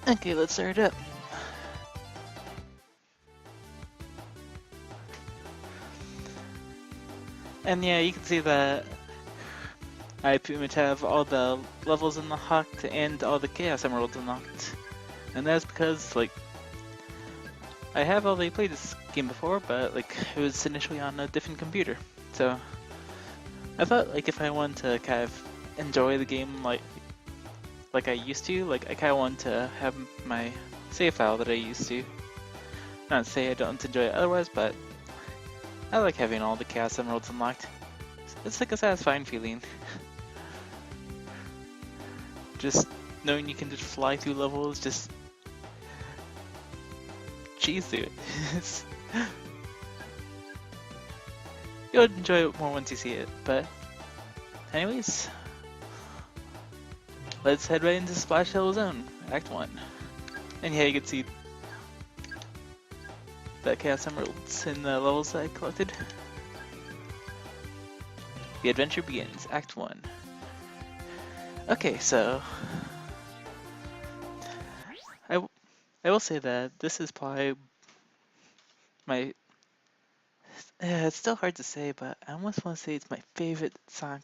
Okay, let's start it up. And yeah, you can see that I pretty much have all the levels unlocked and all the Chaos Emeralds unlocked. And that's because, like, I have already played this game before, but, like, it was initially on a different computer. So, I thought, like, if I wanted to kind of enjoy the game like I used to, like, I kind of wanted to have my save file that I used to. Not to say I don't enjoy it otherwise, but I like having all the Chaos Emeralds unlocked. It's like a satisfying feeling. Just knowing you can just fly through levels, just cheese through it. You'll enjoy it more once you see it, but anyways, let's head right into Splash Hill Zone, Act 1. And yeah, you can see the Chaos Emeralds in the levels that I collected. The adventure begins, Act 1. Okay, so I will say that this is probably my... it's still hard to say, but I almost want to say it's my favorite Sonic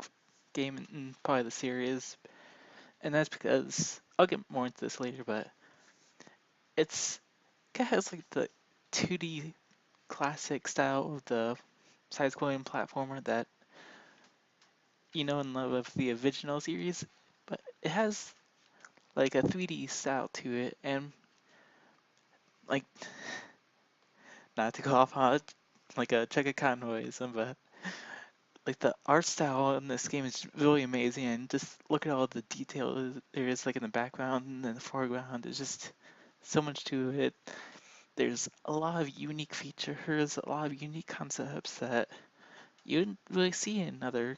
game in probably the series. And that's because, I'll get more into this later, but it's kind of has like the 2D classic style of the side-scrolling platformer that you know and love of the original series, but it has like a 3D style to it, and like, not to go off on like a Cheka Conroyism, but like the art style in this game is really amazing, and just look at all the detail there is like in the background and in the foreground. There's just so much to it. There's a lot of unique features, a lot of unique concepts that you wouldn't really see in other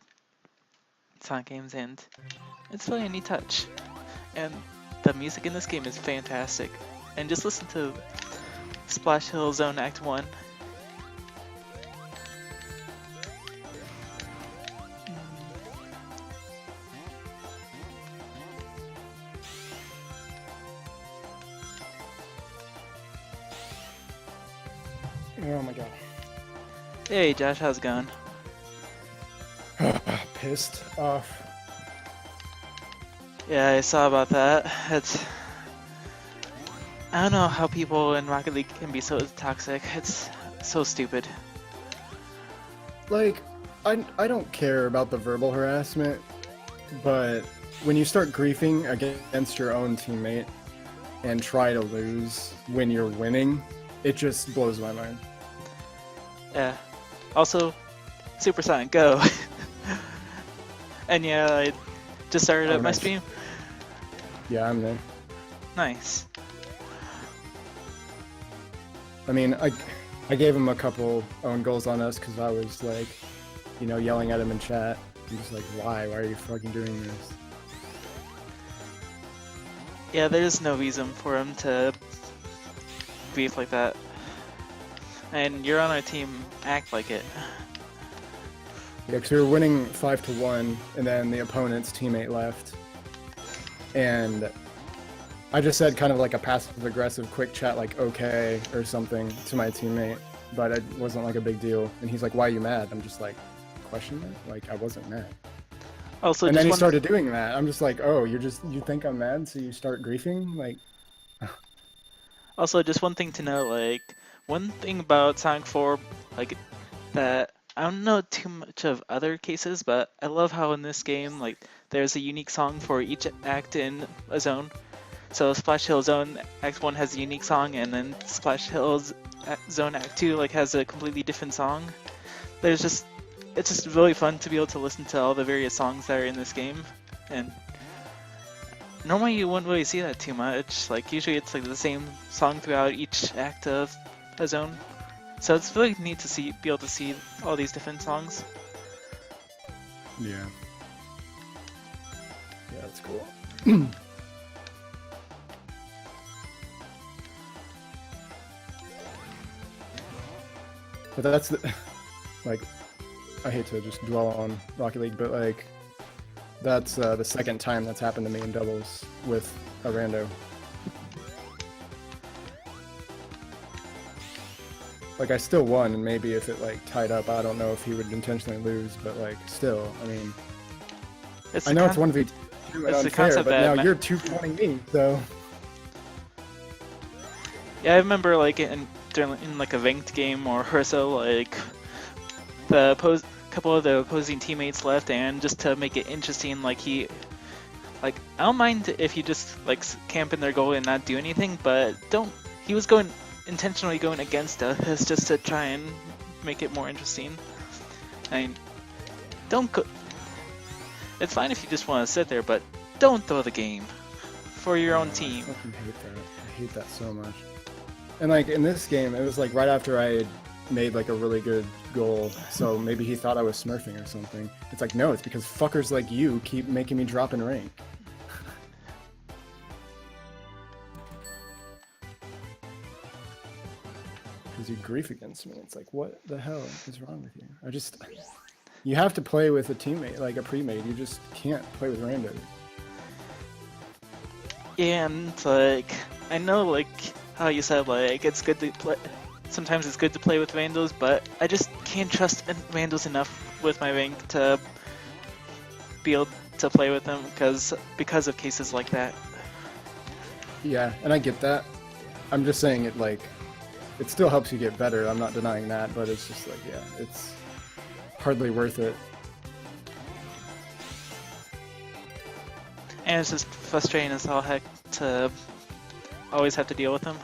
Sonic games, and it's really a neat touch. And the music in this game is fantastic. And just listen to Splash Hill Zone Act 1. Oh my god. Hey Josh, how's it going? Pissed off. Yeah, I saw about that. I don't know how people in Rocket League can be so toxic. It's so stupid. Like, I don't care about the verbal harassment, but when you start griefing against your own teammate and try to lose when you're winning, it just blows my mind. Yeah. Also, Super Sonic Go. And yeah, I just started up my nice. stream. Yeah, I'm there. Nice. I mean, I gave him a couple own goals on us because I was like, you know, yelling at him in chat. I'm just like, why? Why are you fucking doing this? Yeah, there's no reason for him to beef like that. And you're on our team, act like it. Yeah, because we were winning 5-1, and then the opponent's teammate left. And I just said kind of like a passive-aggressive quick chat, like, okay, or something to my teammate. But it wasn't like a big deal. And he's like, why are you mad? I'm just like, question mark? Like, I wasn't mad. Also, and just then he started doing that. I'm just like, oh, you think I'm mad, so you start griefing? Like... Also, just one thing to know, like, one thing about Sonic 4, like, that I don't know too much of other cases, but I love how in this game, like, there's a unique song for each act in a zone. So Splash Hill Zone Act 1 has a unique song, and then Splash Hill Zone Act 2, like, has a completely different song. It's just really fun to be able to listen to all the various songs that are in this game, and normally you wouldn't really see that too much. Like, usually it's like the same song throughout each act of a zone. So it's really neat to be able to see all these different songs. Yeah. Yeah, that's cool. But that's the, like, I hate to just dwell on Rocket League, but like, that's the second time that's happened to me in doubles with a rando. Like, I still won, and maybe if it, like, tied up, I don't know if he would intentionally lose, but, like, still, I mean, It's I the know it's 1v2 and it's the unfair, concept but that now you're 2-pointing me, so... yeah, I remember like in like a ranked game or so, like the couple of the opposing teammates left, and just to make it interesting, like I don't mind if you just like camp in their goal and not do anything, but don't. He was intentionally going against us just to try and make it more interesting. I mean, don't go. It's fine if you just want to sit there, but don't throw the game for your own team. I fucking hate that. I hate that so much. And like in this game, it was like right after I had made like a really good goal, so maybe he thought I was smurfing or something. It's like, no, it's because fuckers like you keep making me drop in rank. Because you grief against me. It's like, what the hell is wrong with you? You have to play with a teammate, like a pre-made. You just can't play with randos. Yeah, and like I know, like how you said, like it's good to play. Sometimes it's good to play with randos, but I just can't trust randos enough with my rank to be able to play with them because of cases like that. Yeah, and I get that. I'm just saying it still helps you get better. I'm not denying that, but it's just like, yeah, it's hardly worth it. And it's just frustrating as all heck to always have to deal with them.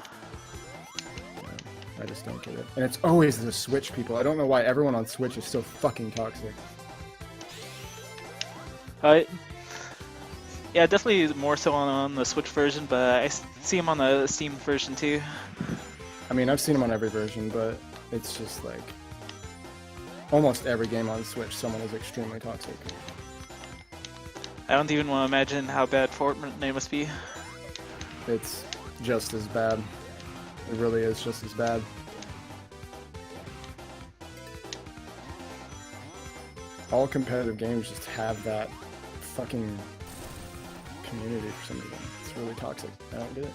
I just don't get it. And it's always the Switch people. I don't know why everyone on Switch is so fucking toxic. Yeah, definitely more so on the Switch version, but I see him on the Steam version too. I mean, I've seen them on every version, but it's just like almost every game on Switch, someone is extremely toxic. I don't even want to imagine how bad Fortnite must be. It's just as bad. It really is just as bad. All competitive games just have that fucking community for some reason. It's really toxic. I don't get it.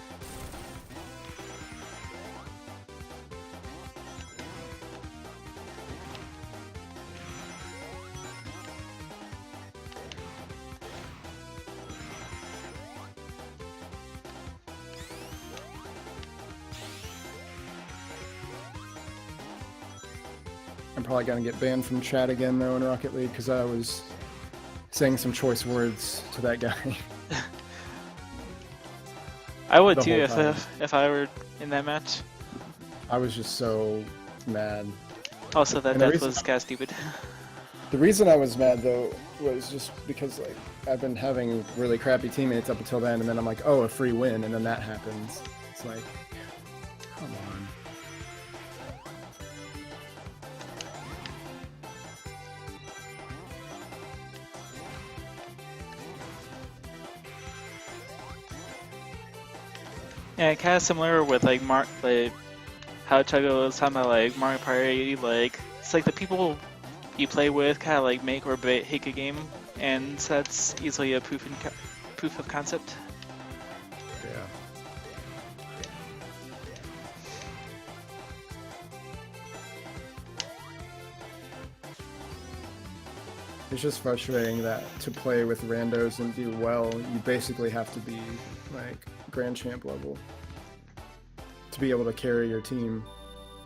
I'm probably gonna get banned from chat again though in Rocket League because I was saying some choice words to that guy. I would The too whole time. if I were in that match. I was just so mad. Also, that And the death reason- was kind of stupid. The reason I was mad though was just because like I've been having really crappy teammates up until then, and then I'm like, oh, a free win, and then that happens. It's like, come on. Yeah, kind of similar with like how Chuggo was talking about like Mario Party. Like it's like the people you play with kind of like make or break a game, and that's easily a proof of concept. Yeah. It's just frustrating that to play with randos and do well, you basically have to be like Grand Champ level to be able to carry your team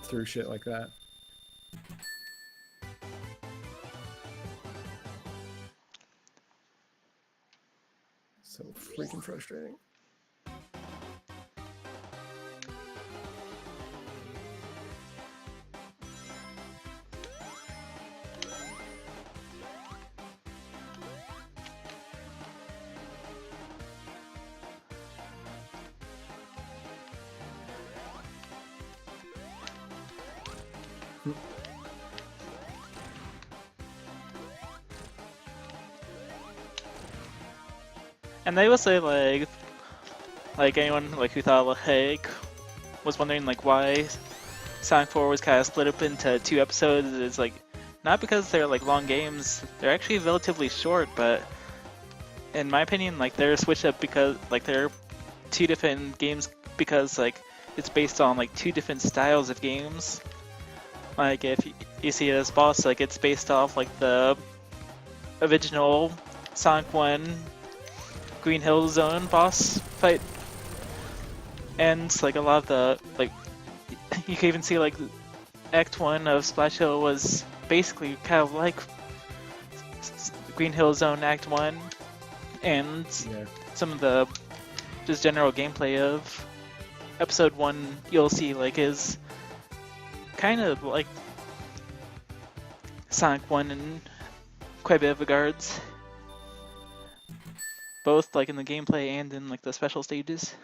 through shit like that. So freaking frustrating. And they would say like anyone like who thought like was wondering like why Sonic 4 was kind of split up into 2 episodes is like not because they're like long games. They're actually relatively short, but in my opinion, like they're switched up because like they're 2 different games because like it's based on like 2 different styles of games. Like if you see this boss, like it's based off like the original Sonic 1 Green Hill Zone boss fight, and like a lot of the like you can even see like Act 1 of Splash Hill was basically kind of like Green Hill Zone Act 1, and Yeah. some of the just general gameplay of Episode 1 you'll see like is kind of like Sonic 1 in quite a bit of regards, both like in the gameplay and in like the special stages.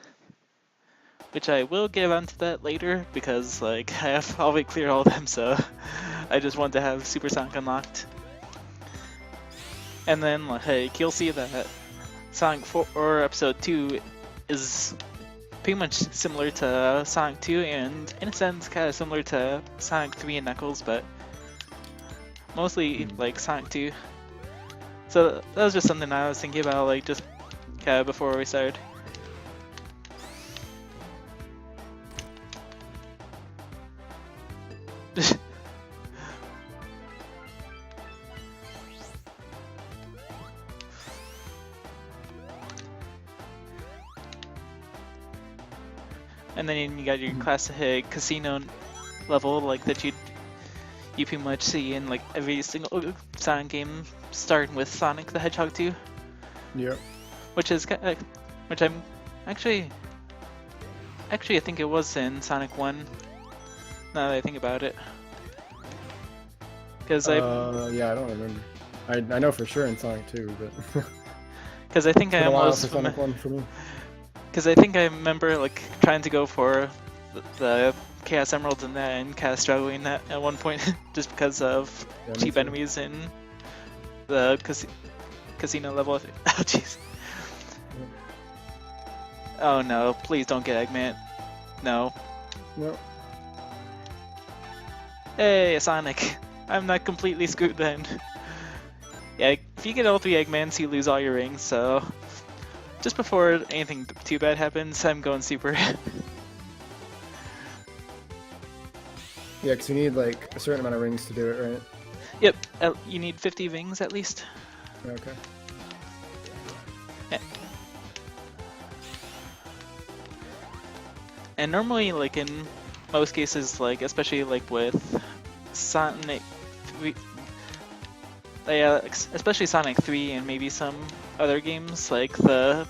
Which I will get onto that later because like I have already cleared all of them, so I just want to have Super Sonic unlocked. And then like you'll see that Sonic 4 Episode 2 is pretty much similar to Sonic 2 and in a sense kind of similar to Sonic 3 and Knuckles, but mostly like Sonic 2. So that was just something I was thinking about like just kind of before we started. And then you got your classic casino level like that you pretty much see in like every single Sonic game, starting with Sonic the Hedgehog 2. Yep. Which is which I'm actually I think it was in Sonic 1. Now that I think about it, because yeah, I don't remember. I know for sure in Sonic 2, but because I think it's I been a while almost for Sonic 1 for me. because I think I remember like trying to go for the Chaos Emeralds in that and kind of struggling at one point just because of cheap enemies in the casino level. Oh jeez. Oh no! Please don't get Eggman. No. No. Hey, Sonic. I'm not completely screwed then. Yeah, if you get all 3 Eggmans, you lose all your rings, so just before anything too bad happens, I'm going super. Yeah, because you need like a certain amount of rings to do it, right? Yep, you need 50 rings at least. Okay. And normally, like in most cases, like especially like with Sonic 3, especially Sonic 3 and maybe some other games, like the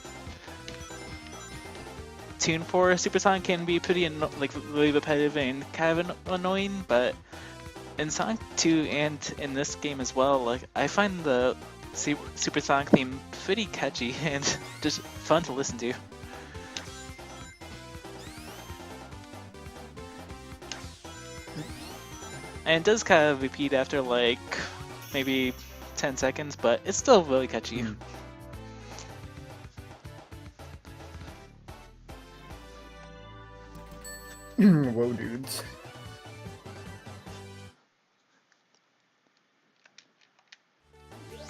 tune for Super Sonic can be pretty like really repetitive and kind of annoying, but in Sonic 2 and in this game as well, like I find the Super Sonic theme pretty catchy and just fun to listen to. And it does kind of repeat after like maybe 10 seconds, but it's still really catchy. Whoa, dudes.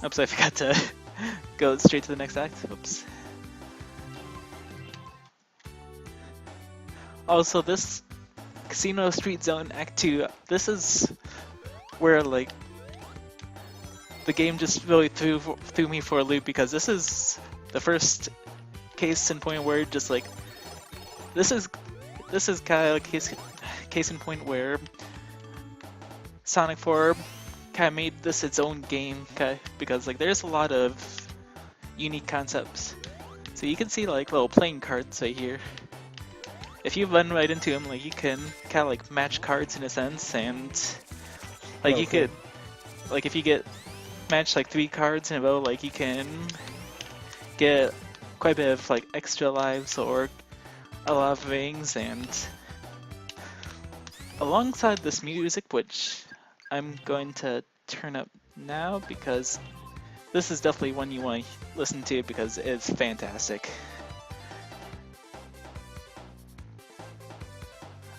Oops, I forgot to go straight to the next act. Oops. Also, this Casino Street Zone Act 2, this is where like the game just really threw me for a loop, because this is the first case in point where just like this is kind of like case in point where Sonic 4 kind of made this its own game, because like there's a lot of unique concepts. So you can see like little playing cards right here. If you run right into them, like you can kind of like match cards in a sense, and like you could, like if you get matched like 3 cards in a row, like you can get quite a bit of like extra lives or a lot of rings. And alongside this music, which I'm going to turn up now because this is definitely one you want to listen to because it's fantastic.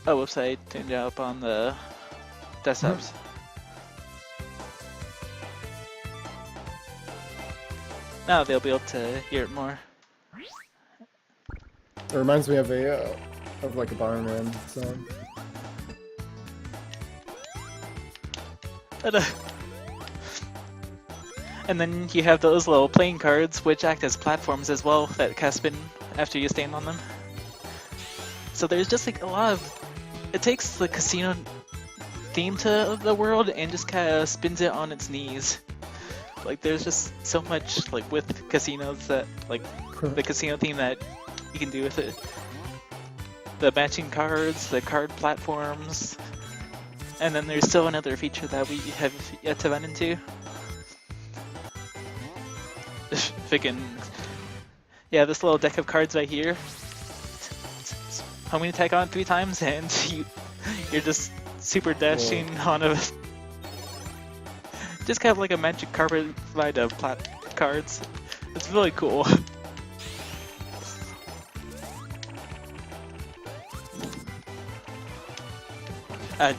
Oh, whoops, I turned it up on the desktops. Now they'll be able to hear it more. It reminds me of a like a Barnum song. Ta-da. And then you have those little playing cards, which act as platforms as well, that cast spin after you stand on them. So there's just like a lot of... It takes the casino theme to the world and just kind of spins it on its knees. Like there's just so much like with casinos that like the casino theme that you can do with it. The matching cards, the card platforms, and then there's still another feature that we have yet to run into. Freaking yeah, this little deck of cards right here. Homing attack on 3 times and you're just super dashing on a just kind of like a magic carpet ride of plat cards. It's really cool. Oh,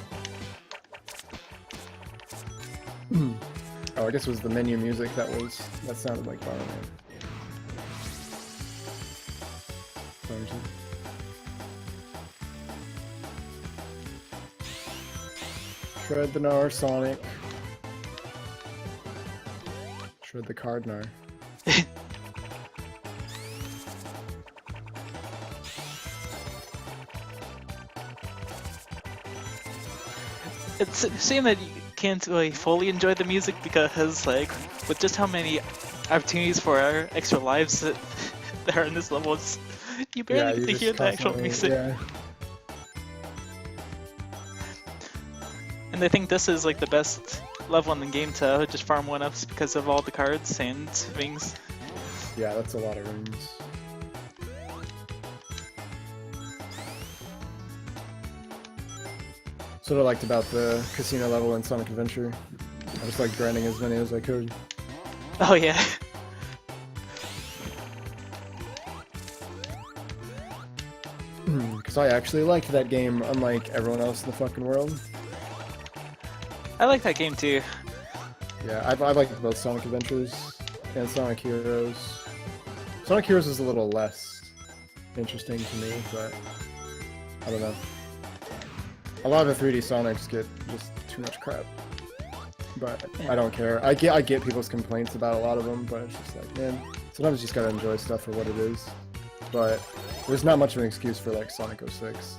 I guess it was the menu music that sounded like Bomberman. Shred the Gnar, Sonic. Shred the card Gnar. It's a shame that you can't really fully enjoy the music because, like, with just how many opportunities for our extra lives that are in this level, you barely get to hear the actual music. Yeah. And I think this is like the best level in the game to just farm 1-ups because of all the cards and rings. Yeah, that's a lot of rings. That's what I liked about the casino level in Sonic Adventure. I just liked grinding as many as I could. Oh yeah. Because I actually liked that game, unlike everyone else in the fucking world. I like that game too. Yeah, I liked both Sonic Adventures and Sonic Heroes. Sonic Heroes is a little less interesting to me, but I don't know. A lot of the 3D Sonics get just too much crap, but yeah. I don't care. I get people's complaints about a lot of them, but it's just like, man, sometimes you just gotta enjoy stuff for what it is. But there's not much of an excuse for like Sonic 06.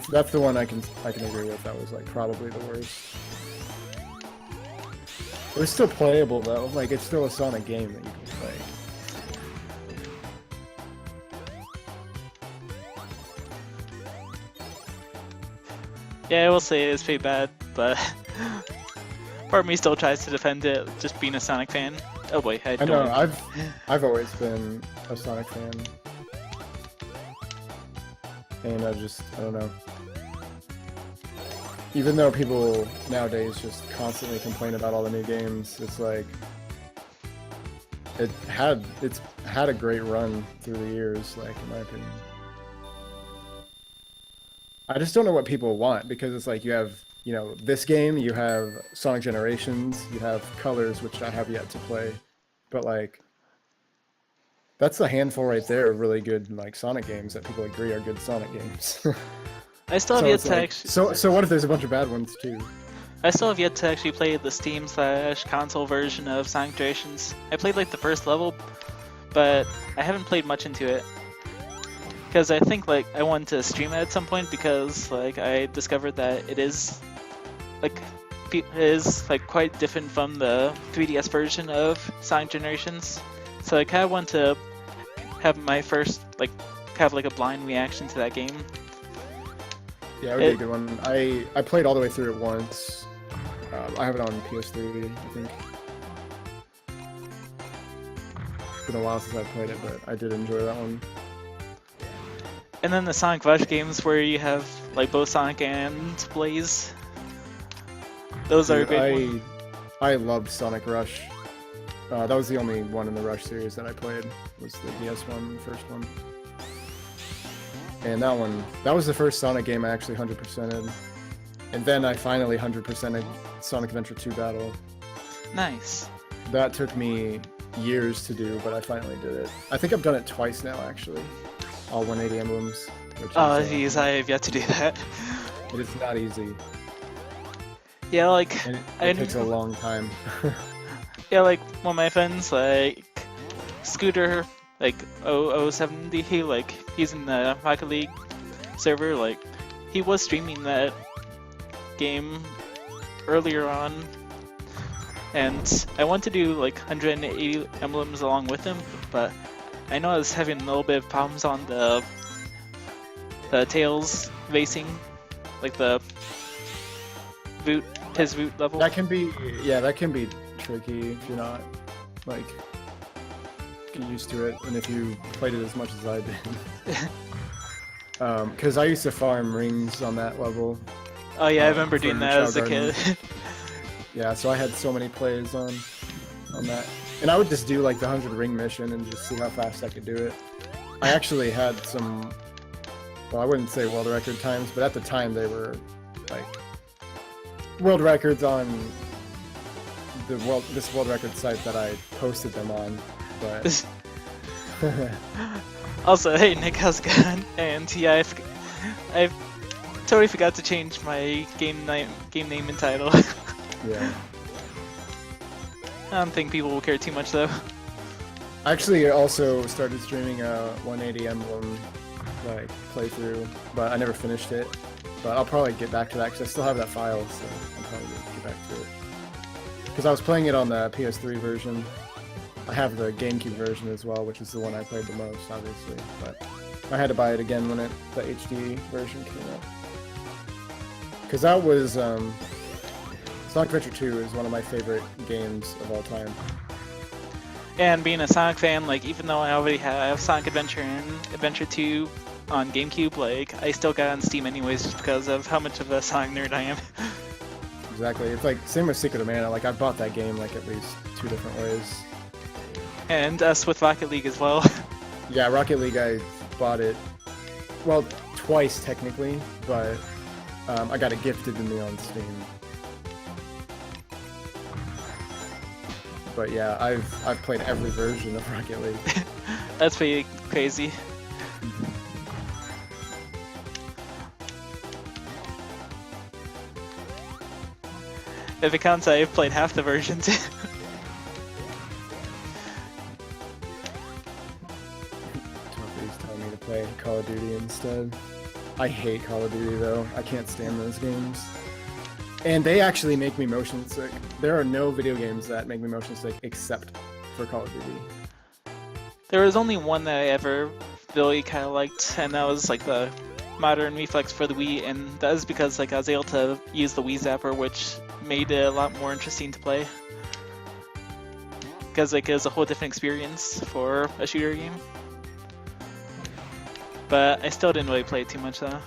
That's the one I can agree with. That was like probably the worst. It was still playable though. Like it's still a Sonic game that you can play. Yeah, I will say it's pretty bad, but part of me still tries to defend it, just being a Sonic fan. Oh boy, I know. I've always been a Sonic fan, and I don't know. Even though people nowadays just constantly complain about all the new games, it's like it's had a great run through the years, like in my opinion. I just don't know what people want, because it's like you have, this game, you have Sonic Generations, you have Colors, which I have yet to play, but like that's a handful right there of really good like Sonic games that people agree are good Sonic games. I still have yet to actually... So what if there's a bunch of bad ones too? I still have yet to actually play the Steam/console version of Sonic Generations. I played like the first level, but I haven't played much into it. Because I think like I wanted to stream it at some point, because like I discovered that it is like quite different from the 3DS version of Sonic Generations. So I kind of want to have my first have a blind reaction to that game. Yeah, it would be a good one. I played all the way through it once. I have it on PS3, I think. It's been a while since I played it, but I did enjoy that one. And then the Sonic Rush games where you have like both Sonic and Blaze. Those are great ones. I loved Sonic Rush. That was the only one in the Rush series that I played, was the DS one, the first one. And that was the first Sonic game I actually 100%ed. And then I finally 100%ed Sonic Adventure 2 Battle. Nice. That took me years to do, but I finally did it. I think I've done it twice now, actually. All 180 emblems. Oh, geez, I have yet to do that. It is not easy. Yeah, like and I it takes a knew, long time. yeah, like one of my friends, like Scooter, like 0070, like he's in the Rocket League server, like he was streaming that game earlier on, and I want to do like 180 emblems along with him, but I know I was having a little bit of problems on the tails racing, like the boot his boot level. That can be, yeah, that can be tricky if you're not like get used to it, and if you played it as much as I did. Because I used to farm rings on that level. Oh yeah, I remember for doing that as a Hedgehog kid. Yeah, so I had so many plays on that, and I would just do like the 100 ring mission and just see how fast I could do it. I actually had some, well, I wouldn't say world record times, but at the time they were like world records on this world record site that I posted them on. But Also, hey Nick, how's it going? And yeah, I totally forgot to change my game name and title. yeah, I don't think people will care too much though. I actually also started streaming a 180 emblem like playthrough, but I never finished it. But I'll probably get back to that because I still have that file, so I'll probably get back to it. Because I was playing it on the PS3 version. I have the GameCube version as well, which is the one I played the most, obviously. But I had to buy it again when the HD version came out. Because that was Sonic Adventure 2 is one of my favorite games of all time. And being a Sonic fan, like even though I already have Sonic Adventure and Adventure 2 on GameCube, like I still got it on Steam anyways just because of how much of a Sonic nerd I am. Exactly. It's like same with Secret of Mana. Like I've bought that game like at least 2 different ways. And us with Rocket League as well. Yeah, Rocket League I bought it, well, twice technically, but I got it gifted to me on Steam. But yeah, I've played every version of Rocket League. That's pretty crazy. If it counts, I've played half the versions. Tommy's telling me to play Call of Duty instead. I hate Call of Duty though. I can't stand those games. And they actually make me motion sick. There are no video games that make me motion sick except for Call of Duty. There was only one that I ever really kind of liked, and that was like the Modern Reflex for the Wii, and that was because like I was able to use the Wii Zapper, which made it a lot more interesting to play. Because like it was a whole different experience for a shooter game. But I still didn't really play it too much though.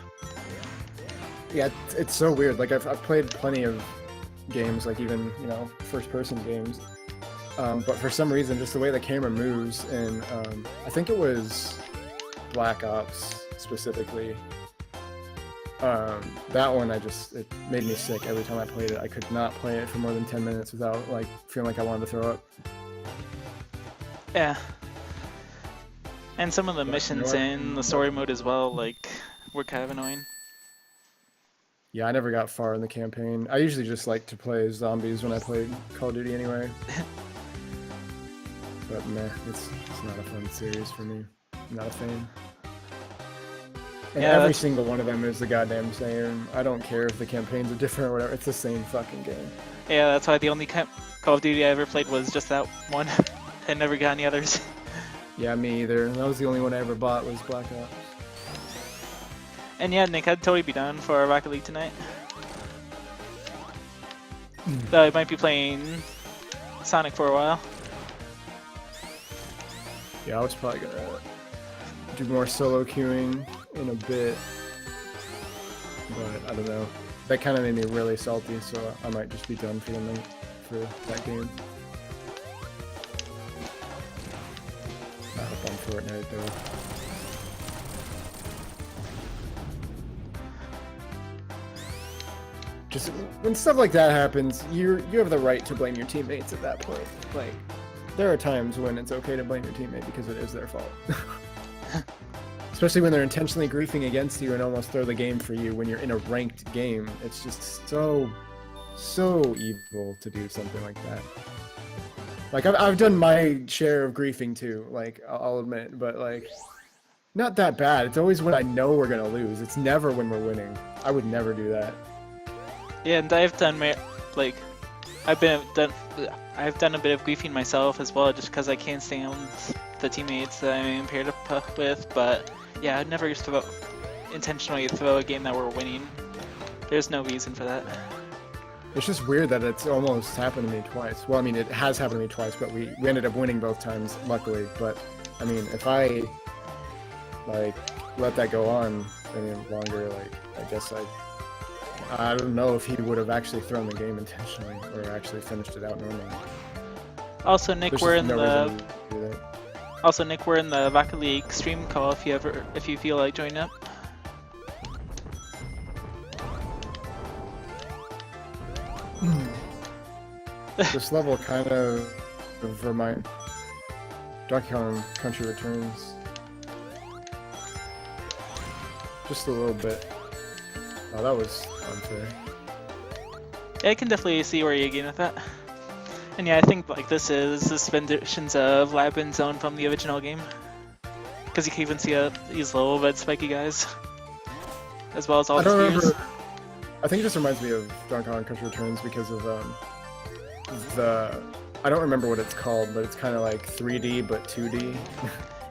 Yeah, it's so weird. Like I've played plenty of games, like even first-person games, but for some reason, just the way the camera moves, and I think it was Black Ops specifically. That one, it made me sick every time I played it. I could not play it for more than 10 minutes without like feeling like I wanted to throw up. Yeah. And some of the missions in the story mode as well, like, were kind of annoying. Yeah, I never got far in the campaign. I usually just like to play zombies when I played Call of Duty anyway. But meh, it's not a fun series for me. I'm not a fan. And Yeah, every single one of them is the goddamn same. I don't care if the campaigns are different or whatever. It's the same fucking game. Yeah, that's why the only Call of Duty I ever played was just that one. I never got any others. Yeah, me either. That was the only one I ever bought was Black Ops. And yeah, Nick, I'd totally be down for a Rocket League tonight. Though I might be playing Sonic for a while. Yeah, I was probably gonna do more solo queuing in a bit. But I don't know. That kind of made me really salty, so I might just be done for the night for that game. I hope on Fortnite though. Just when stuff like that happens, you have the right to blame your teammates at that point. Like, there are times when it's okay to blame your teammate because it is their fault. Especially when they're intentionally griefing against you and almost throw the game for you when you're in a ranked game. It's just so so evil to do something like that. Like I've done my share of griefing too. Like I'll admit, but like not that bad. It's always when I know we're gonna lose. It's never when we're winning. I would never do that. Yeah, and I've done like I've done a bit of griefing myself as well, just because I can't stand the teammates that I'm paired up with. But yeah, I'd never intentionally throw a game that we're winning. There's no reason for that. It's just weird that it's almost happened to me twice. Well, I mean, it has happened to me twice, but we ended up winning both times, luckily. But I mean, if I like let that go on any longer, like I guess I don't know if he would have actually thrown the game intentionally or actually finished it out normally. Also, Nick, There's we're just in no the reason to do that. also Nick, we're in the Rocket League stream call if you feel like joining up. This level kind of remind Donkey Kong Country Returns just a little bit. Oh, that was unfair. Yeah, I can definitely see where you're getting with that. And yeah, I think like this is the suspensions of Labyrinth Zone from the original game, because you can even see these little red spiky guys, as well as all I the don't spears. remember. I think it just reminds me of Donkey Kong Country Returns because of the. I don't remember what it's called, but it's kind of like 3D but 2D.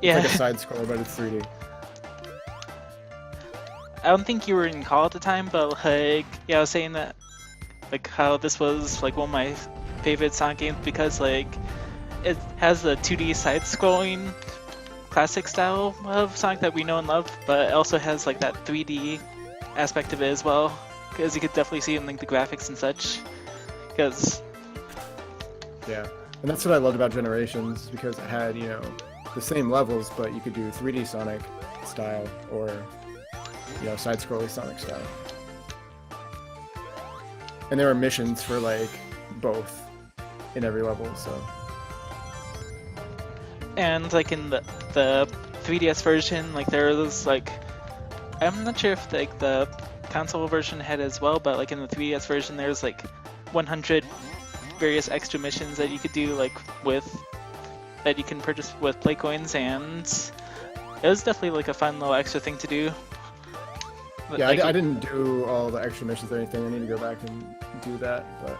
Yeah. It's like a side scroller, but it's 3D. I don't think you were in call at the time, but like, yeah, I was saying that, like, how this was like one of my favorite Sonic games because like it has the 2D side-scrolling classic style of Sonic that we know and love, but it also has like that 3D aspect of it as well, because you could definitely see in like the graphics and such. Because Yeah, and that's what I loved about Generations because it had, you know, the same levels, but you could do 3D Sonic style or, you know, side-scrolling Sonic style. And there were missions for like both in every level, so. and like in the 3DS version, like there was like, I'm not sure if like the console version had as well, but like in the 3DS version there's like 100 various extra missions that you could do like that you can purchase with play coins, and it was definitely like a fun little extra thing to do. Yeah, Like, I didn't do all the extra missions or anything. I need to go back and do that, but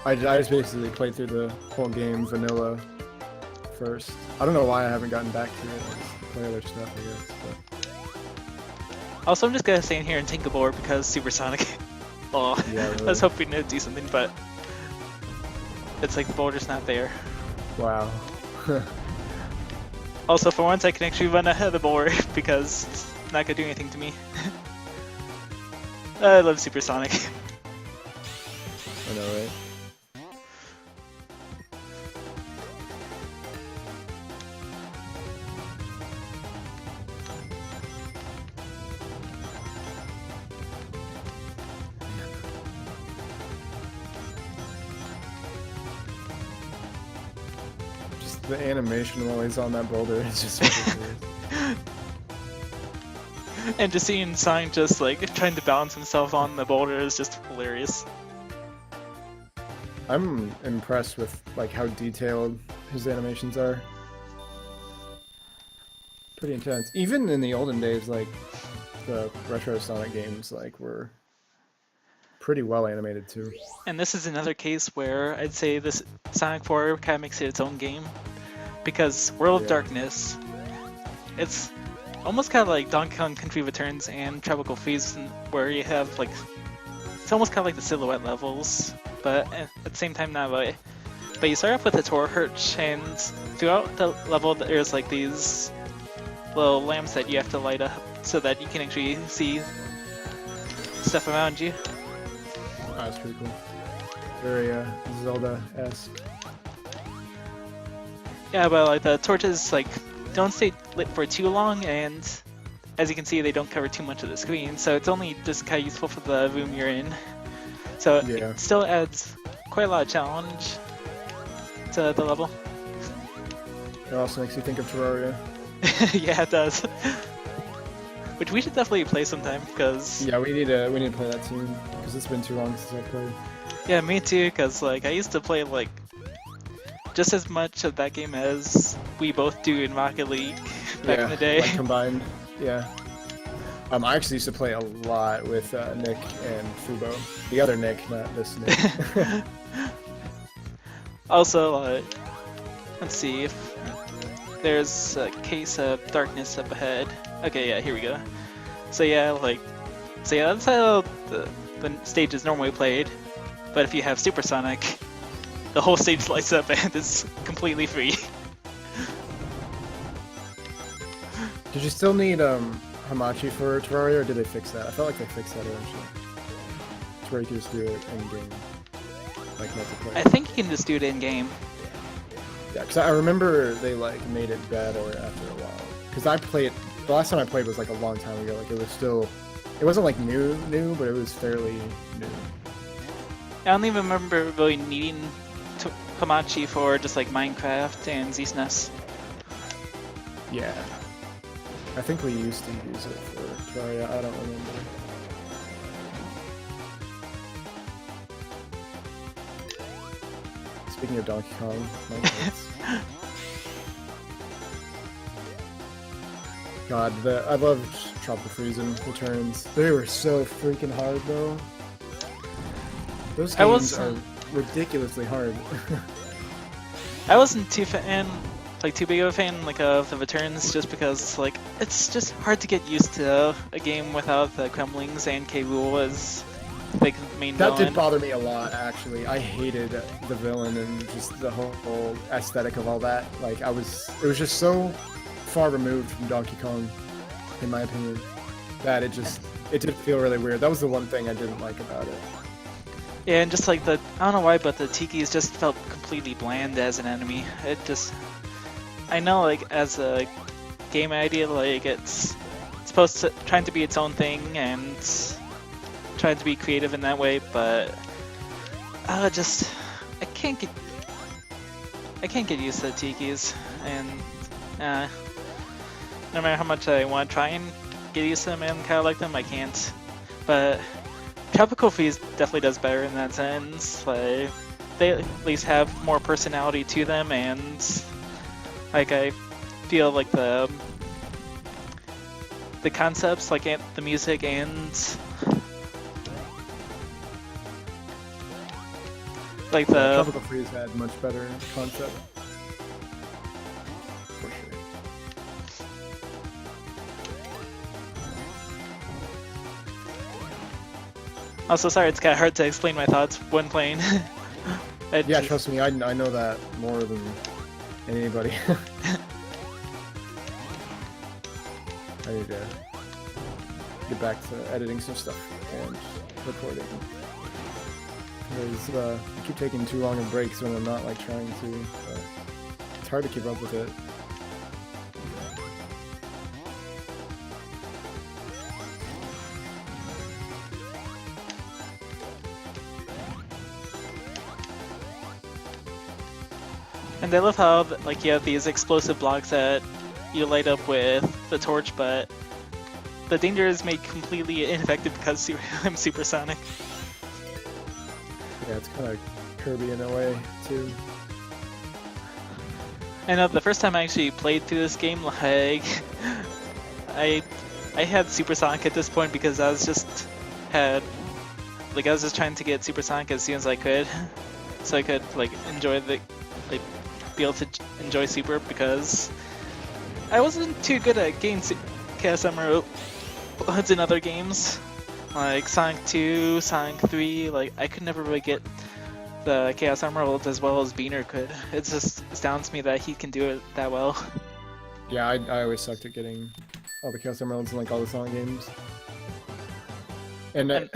I just basically played through the whole game vanilla first. I don't know why I haven't gotten back to it. I just play other stuff, I guess. But also, I'm just gonna stay in here and take a board because Supersonic. Oh, yeah, I really. was hoping to do something, but it's like the boulder's not there. Wow. Also, for once, I can actually run ahead of the board because it's not gonna do anything to me. I love Supersonic. I know, right? Just the animation while he's on that boulder is just ridiculous. And just seeing Sonic just like trying to balance himself on the boulder is just hilarious. I'm impressed with like how detailed his animations are. Pretty intense. Even in the olden days, like the retro Sonic games, like were pretty well animated too. And this is another case where I'd say this Sonic 4 kind of makes it its own game, because World of Yeah. Darkness, it's almost kind of like Donkey Kong Country Returns and Tropical Freeze, where you have like, it's almost kind of like the silhouette levels, but at the same time not really. But you start off with a torch, and throughout the level there's like these little lamps that you have to light up so that you can actually see stuff around you. Oh, that's pretty cool. Very Zelda-esque. Yeah, but like the torches like don't stay lit for too long, and as you can see, they don't cover too much of the screen, so it's only just kind of useful for the room you're in. So Yeah. it still adds quite a lot of challenge to the level. It also makes you think of Terraria. Yeah, it does. which we should definitely play sometime because Yeah, we need to play that soon because it's been too long since I played. yeah, me too. Because like I used to play like just as much of that game as we both do in Rocket League back in Yeah, the day. like combined. Yeah. I actually used to play a lot with Nick and Fubo. The other Nick, not this Nick. Also, let's see if there's a case of darkness up ahead. Okay, yeah, here we go. So yeah, that's how the stage is normally played. But if you have Supersonic, the whole stage lights up and it's completely free. Did you still need Hamachi for Terraria, or did they fix that? I felt like they fixed that eventually. To where you could just do it in game, like multiplayer. I think you can just do it in game. Yeah, because I remember they like made it better after a while. Because the last time I played was like a long time ago. Like it wasn't like new, but it was fairly new. I don't even remember really needing Hamachi for just like Minecraft and ZSNES. Yeah. I think we used to use it for Terraria, I don't remember. Speaking of Donkey Kong, Minecraft. God, I loved Tropical Freeze and Returns. They were so freaking hard though. Those games are ridiculously hard. I wasn't too big of a fan like of the Returns, just because like it's just hard to get used to a game without the Kremlings and K. Rool as like main That villain. did bother me a lot, actually. I hated the villain and just the whole aesthetic of all that. Like it was just so far removed from Donkey Kong, in my opinion, that it did feel really weird. That was the one thing I didn't like about it. Yeah, and just like I don't know why, but the Tikis just felt completely bland as an enemy. I know like as a game idea, like it's supposed to trying to be its own thing and trying to be creative in that way, but I can't get used to the Tikis, and no matter how much I want to try and get used to them and kind of like them, I can't. But Tropical Freeze definitely does better in that sense. Like they at least have more personality to them, and like I feel like the concepts, like the music and like the Tropical Freeze had much better concept. For sure. Also, sorry, it's kind of hard to explain my thoughts when playing. Yeah, trust me, I know that more than anybody. I need to get back to editing some stuff and recording. Because I keep taking too long of breaks when I'm not like trying to. It's hard to keep up with it. And I love how like you have these explosive blocks that you light up with the torch, but the danger is made completely ineffective because I'm supersonic. Yeah, it's kind of Kirby in a way too. I know the first time I actually played through this game, like I had supersonic at this point because I was just trying to get supersonic as soon as I could, so I could like enjoy be able to enjoy Super, because I wasn't too good at getting Chaos Emeralds in other games, like Sonic 2, Sonic 3, like I could never really get the Chaos Emeralds as well as Beaner could. It just astounds me that he can do it that well. Yeah, I always sucked at getting all the Chaos Emeralds in like all the Sonic games. And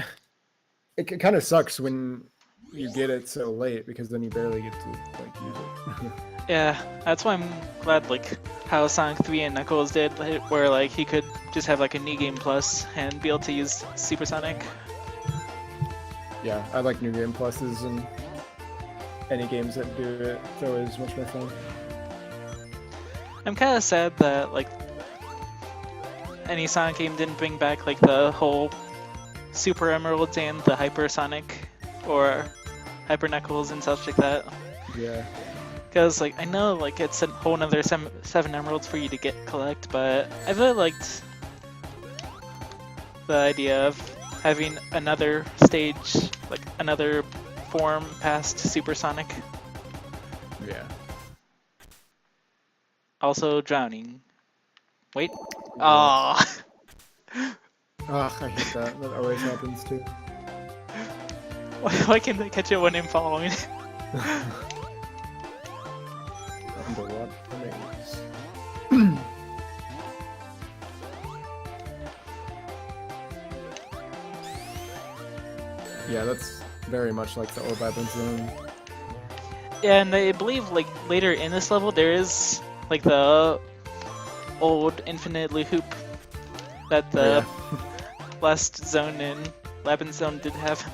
it kind of sucks when you get it so late, because then you barely get to like use it. Yeah, that's why I'm glad like how Sonic 3 and Knuckles did, where like he could just have like a New Game Plus and be able to use Supersonic. Yeah, I like New Game Pluses, and any games that do it, it's always much more fun. I'm kind of sad that like any Sonic game didn't bring back like the whole Super Emeralds and the Hypersonic or Hyper Knuckles and such like that. Yeah. Because like I know like it's a whole another seven emeralds for you to collect, but I really liked the idea of having another stage, like another form past Supersonic. Yeah. Also drowning. Wait. What? Ah. Ugh, I hate that. That always happens too. Why can't I catch it when I'm following? Underwater maze. Yeah, that's very much like the Orb Island Zone. Yeah, and I believe like later in this level there is like the old infinite loop that the last zone in Labyrinth Zone did have.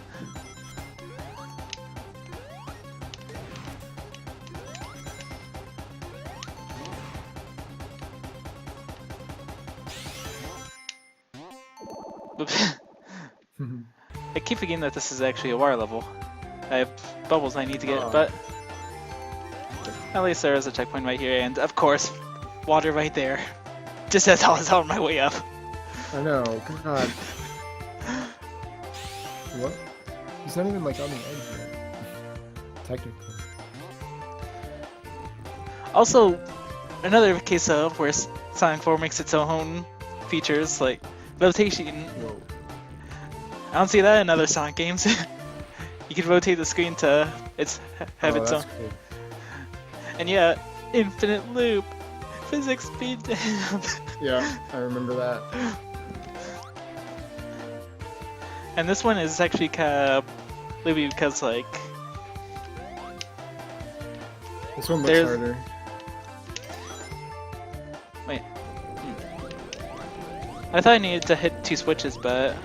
I keep forgetting that this is actually a water level. I have bubbles I need to get, but at least there is a checkpoint right here, and of course, water right there. Just as I was on my way up. I know, God. What? He's not even like on the edge yet. Technically. Also, another case of where Sonic 4 makes its own features, like rotation. Whoa. I don't see that in other Sonic games. You can rotate the screen to have its own. Cool. And yeah, infinite loop, physics speed. Yeah, I remember that. And this one is actually kind of loopy because like This one looks harder. Wait. I thought I needed to hit 2 switches, but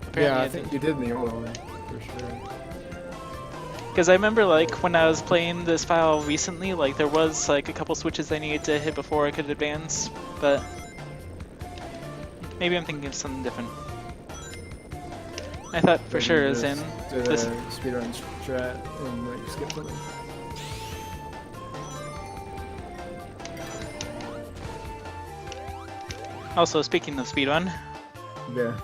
apparently Yeah, I didn't. think you did in the old one, for sure. Because I remember like when I was playing this file recently, like there was like a couple switches I needed to hit before I could advance, but maybe I'm thinking of something different. I thought for sure it was in this. Speedrun strat and like skip something. Also, speaking of speedrun, Yeah.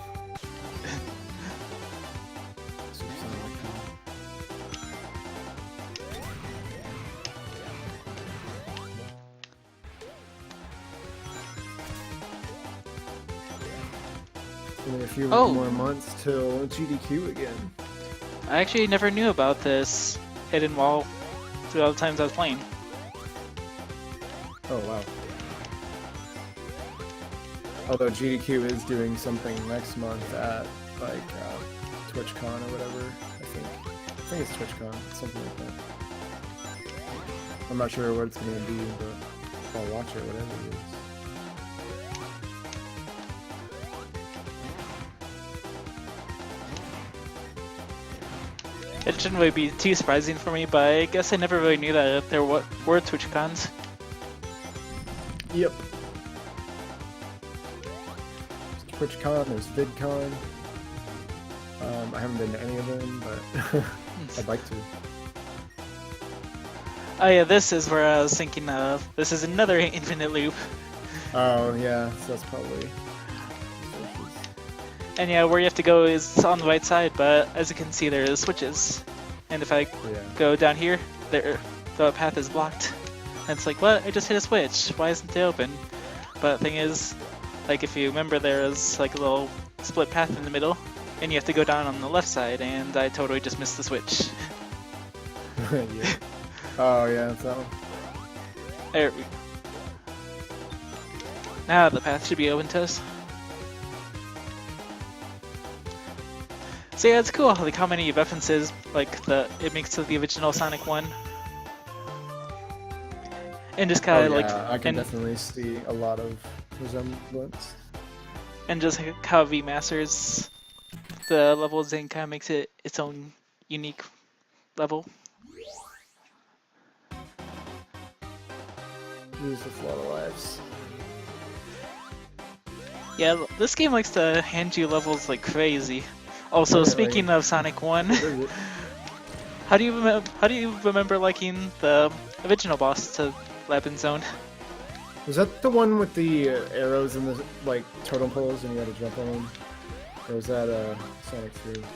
Only a few more months till GDQ again. I actually never knew about this hidden wall throughout the times I was playing. Oh wow. Although GDQ is doing something next month at like TwitchCon or whatever, I think it's TwitchCon, something like that. I'm not sure what it's gonna be, but I'll watch it, whatever it is. It shouldn't really be too surprising for me, but I guess I never really knew that there were TwitchCons. Yep. There's TwitchCon, there's VidCon. I haven't been to any of them, but I'd like to. Oh yeah, this is where I was thinking of. This is another infinite loop. Oh yeah, so that's probably. And yeah, where you have to go is on the right side, but as you can see, there is switches. And if I go down here, the path is blocked. And it's like, what? I just hit a switch. Why isn't it open? But the thing is, like if you remember, there is like a little split path in the middle, and you have to go down on the left side, and I totally just missed the switch. Yeah. Oh yeah, that's that one. There we go. Now the path should be open to us. So yeah, it's cool like how many references like it makes to the original Sonic 1. And just kind of like I can definitely see a lot of resemblance. And just how it remasters the levels and kind of makes it its own unique level. Use the flow of lives. Yeah, this game likes to hand you levels like crazy. Also, Apparently. speaking of Sonic 1, What is it? how do you remember liking the original boss to Weapon Zone? Was that the one with the arrows and the like totem poles and you had to jump on them? Or was that Sonic 2?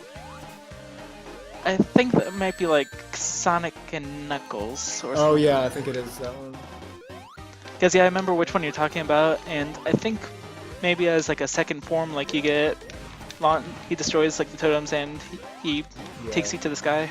I think that might be like Sonic and Knuckles or Oh something. yeah, I think it is that one. Because yeah, I remember which one you're talking about, and I think maybe as like a second form, like you get, he destroys like the totems and he Yeah. takes you to the sky.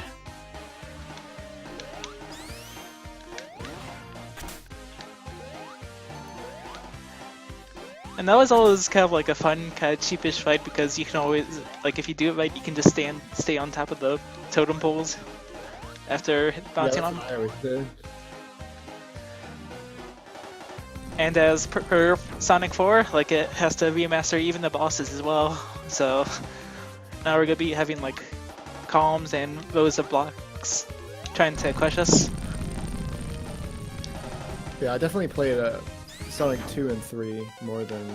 And that was always kind of like a fun, kind of cheapish fight because you can always, like if you do it right, you can just stay on top of the totem poles after bouncing Yeah, on that's them. what I always did. And as per Sonic 4, like it has to remaster even the bosses as well. So now we're gonna be having like columns and rows of blocks trying to crush us. Yeah, I definitely played Sonic 2 and 3 more than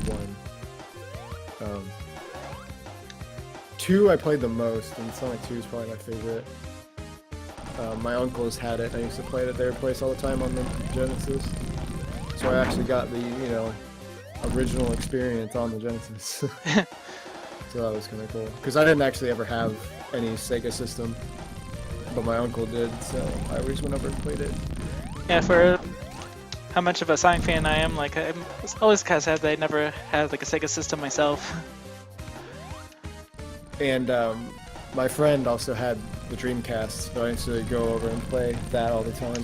1. 2 I played the most, and Sonic 2 is probably my favorite. My uncles had it, and I used to play it at their place all the time on the Genesis. So I actually got the, original experience on the Genesis. So that was kind of cool. Because I didn't actually ever have any Sega system, but my uncle did, so I always went over and played it. Yeah, for how much of a Sonic fan I am, like I'm always kind of sad that I never had like a Sega system myself. And my friend also had the Dreamcast, so I used to go over and play that all the time.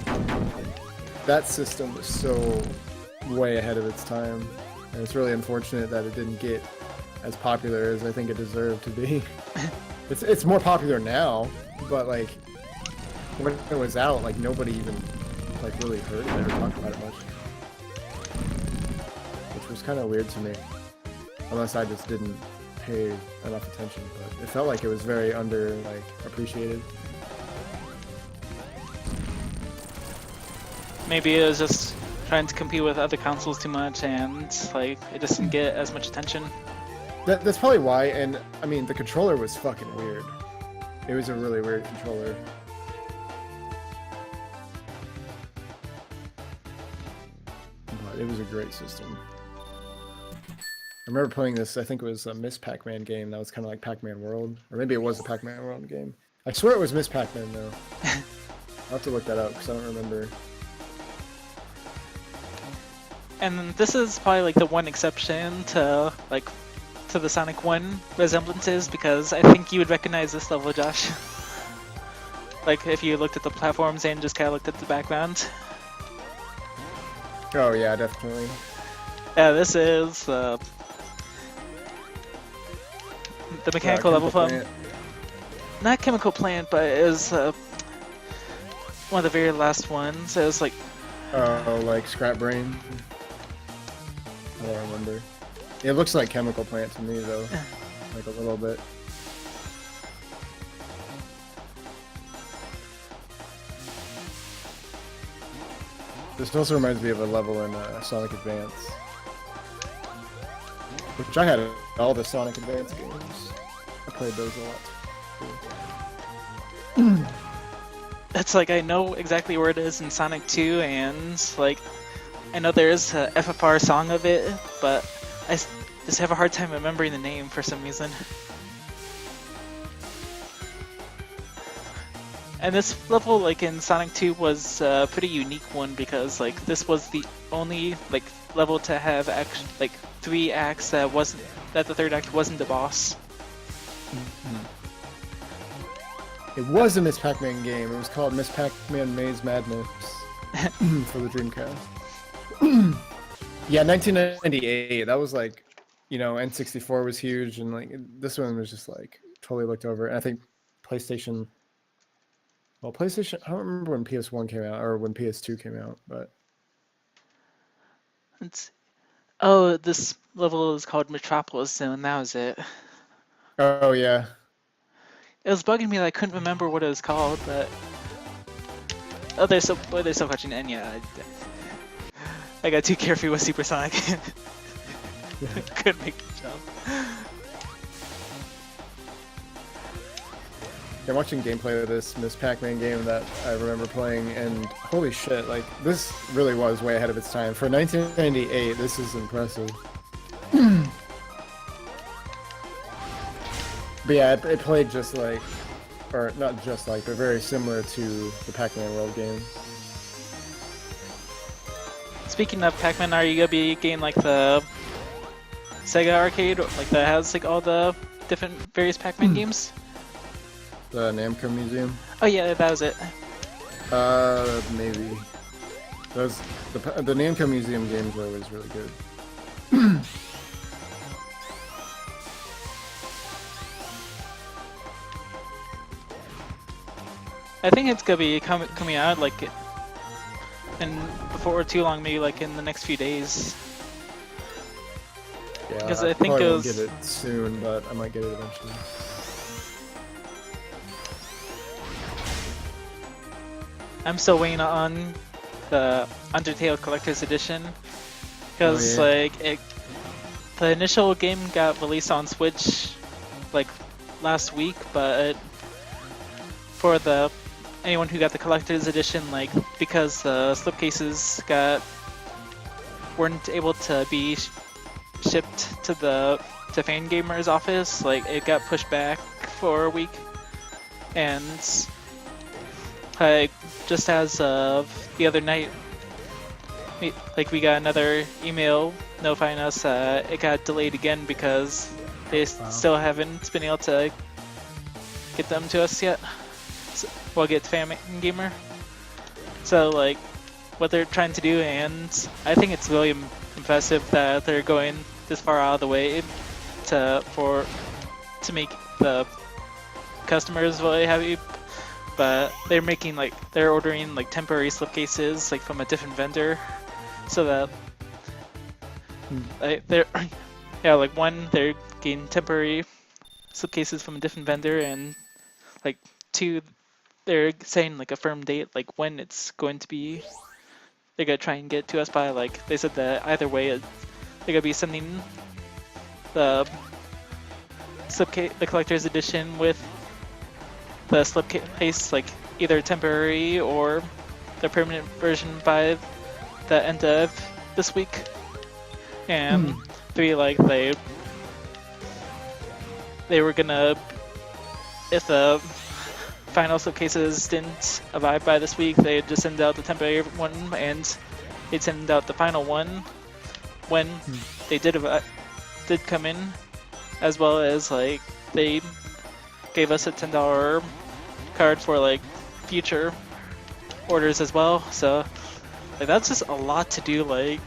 That system was so way ahead of its time, and it's really unfortunate that it didn't get as popular as I think it deserved to be. It's more popular now, but like when it was out, like nobody even like really heard it or talked about it much, which was kind of weird to me, unless I just didn't pay enough attention. But it felt like it was very appreciated. Maybe it was just trying to compete with other consoles too much, and like it just didn't get as much attention. That's probably why. And I mean, the controller was fucking weird. It was a really weird controller. But it was a great system. I remember playing this, I think it was a Miss Pac-Man game that was kind of like Pac-Man World. Or maybe it was a Pac-Man World game. I swear it was Miss Pac-Man though. I'll have to look that up because I don't remember. And this is probably like the one exception to the Sonic 1 resemblances, because I think you would recognize this level, Josh. Like if you looked at the platforms and just kind of looked at the background. Oh yeah, definitely. Yeah, this is the mechanical level from Plant. not Chemical Plant, but it was one of the very last ones. It was like Oh, like Scrap Brain. I don't remember. It looks like Chemical Plant to me though, like a little bit. This also reminds me of a level in Sonic Advance, which I had all the Sonic Advance games. I played those a lot. it's like I know exactly where it is in Sonic 2, and like I know there is a FFR song of it, but I just have a hard time remembering the name for some reason. And this level, like in Sonic 2, was a pretty unique one because like this was the only like level to have like 3 acts that the third act wasn't the boss. It was a Miss Pac-Man game. It was called Miss Pac-Man Maze Madness for the Dreamcast. Yeah, 1998. That was like, N64 was huge, and like this one was just like totally looked over. And I think PlayStation. Well, PlayStation. I don't remember when PS1 came out or when PS2 came out, but This level is called Metropolis Zone. That was it. oh yeah. It was bugging me that I couldn't remember what it was called, but they're so clutching, and yeah, I got too carefree with Supersonic. Couldn't make the jump. I'm watching gameplay of this Pac-Man game that I remember playing, and holy shit, like, this really was way ahead of its time. For 1998, this is impressive. But yeah, it played just like, or not just like, but very similar to the Pac-Man World game. Speaking of Pac-Man, are you gonna be getting like the Sega arcade, like that has like all the different various Pac-Man games? The Namco Museum? Oh yeah, that was it. Maybe. Those the Namco Museum games are always really good. I think it's gonna be coming out like in before too long, maybe like in the next few days. Yeah, Because I I think probably it won't was. get it soon, but I might get it eventually. I'm still waiting on the Undertale Collector's Edition because Oh, yeah. like the initial game got released on Switch like last week, but for the anyone who got the Collector's Edition, like because the slipcases weren't able to be shipped to to Fangamer's office, like it got pushed back for a week, and just as of the other night, we got another email notifying us it got delayed again because they still haven't been able to get them to us yet. So, well, get to Fangamer. So like, what they're trying to do, and I think it's really impressive that they're going this far out of the way to make the customers really happy. But they're ordering like temporary slipcases like from a different vendor, so that they're yeah, like one, they're getting temporary slipcases from a different vendor, and like two, they're saying like a firm date like when it's going to be. They're gonna try and get it to us by, like they said that either way they're gonna be sending the the collector's edition with the slipcase, like either temporary or the permanent version by the end of this week. And three, like they were gonna, if the final slipcases didn't arrive by this week, they'd just send out the temporary one, and they'd send out the final one when they did come in, as well as like they gave us a $10 card for like future orders as well. So like that's just a lot to do, like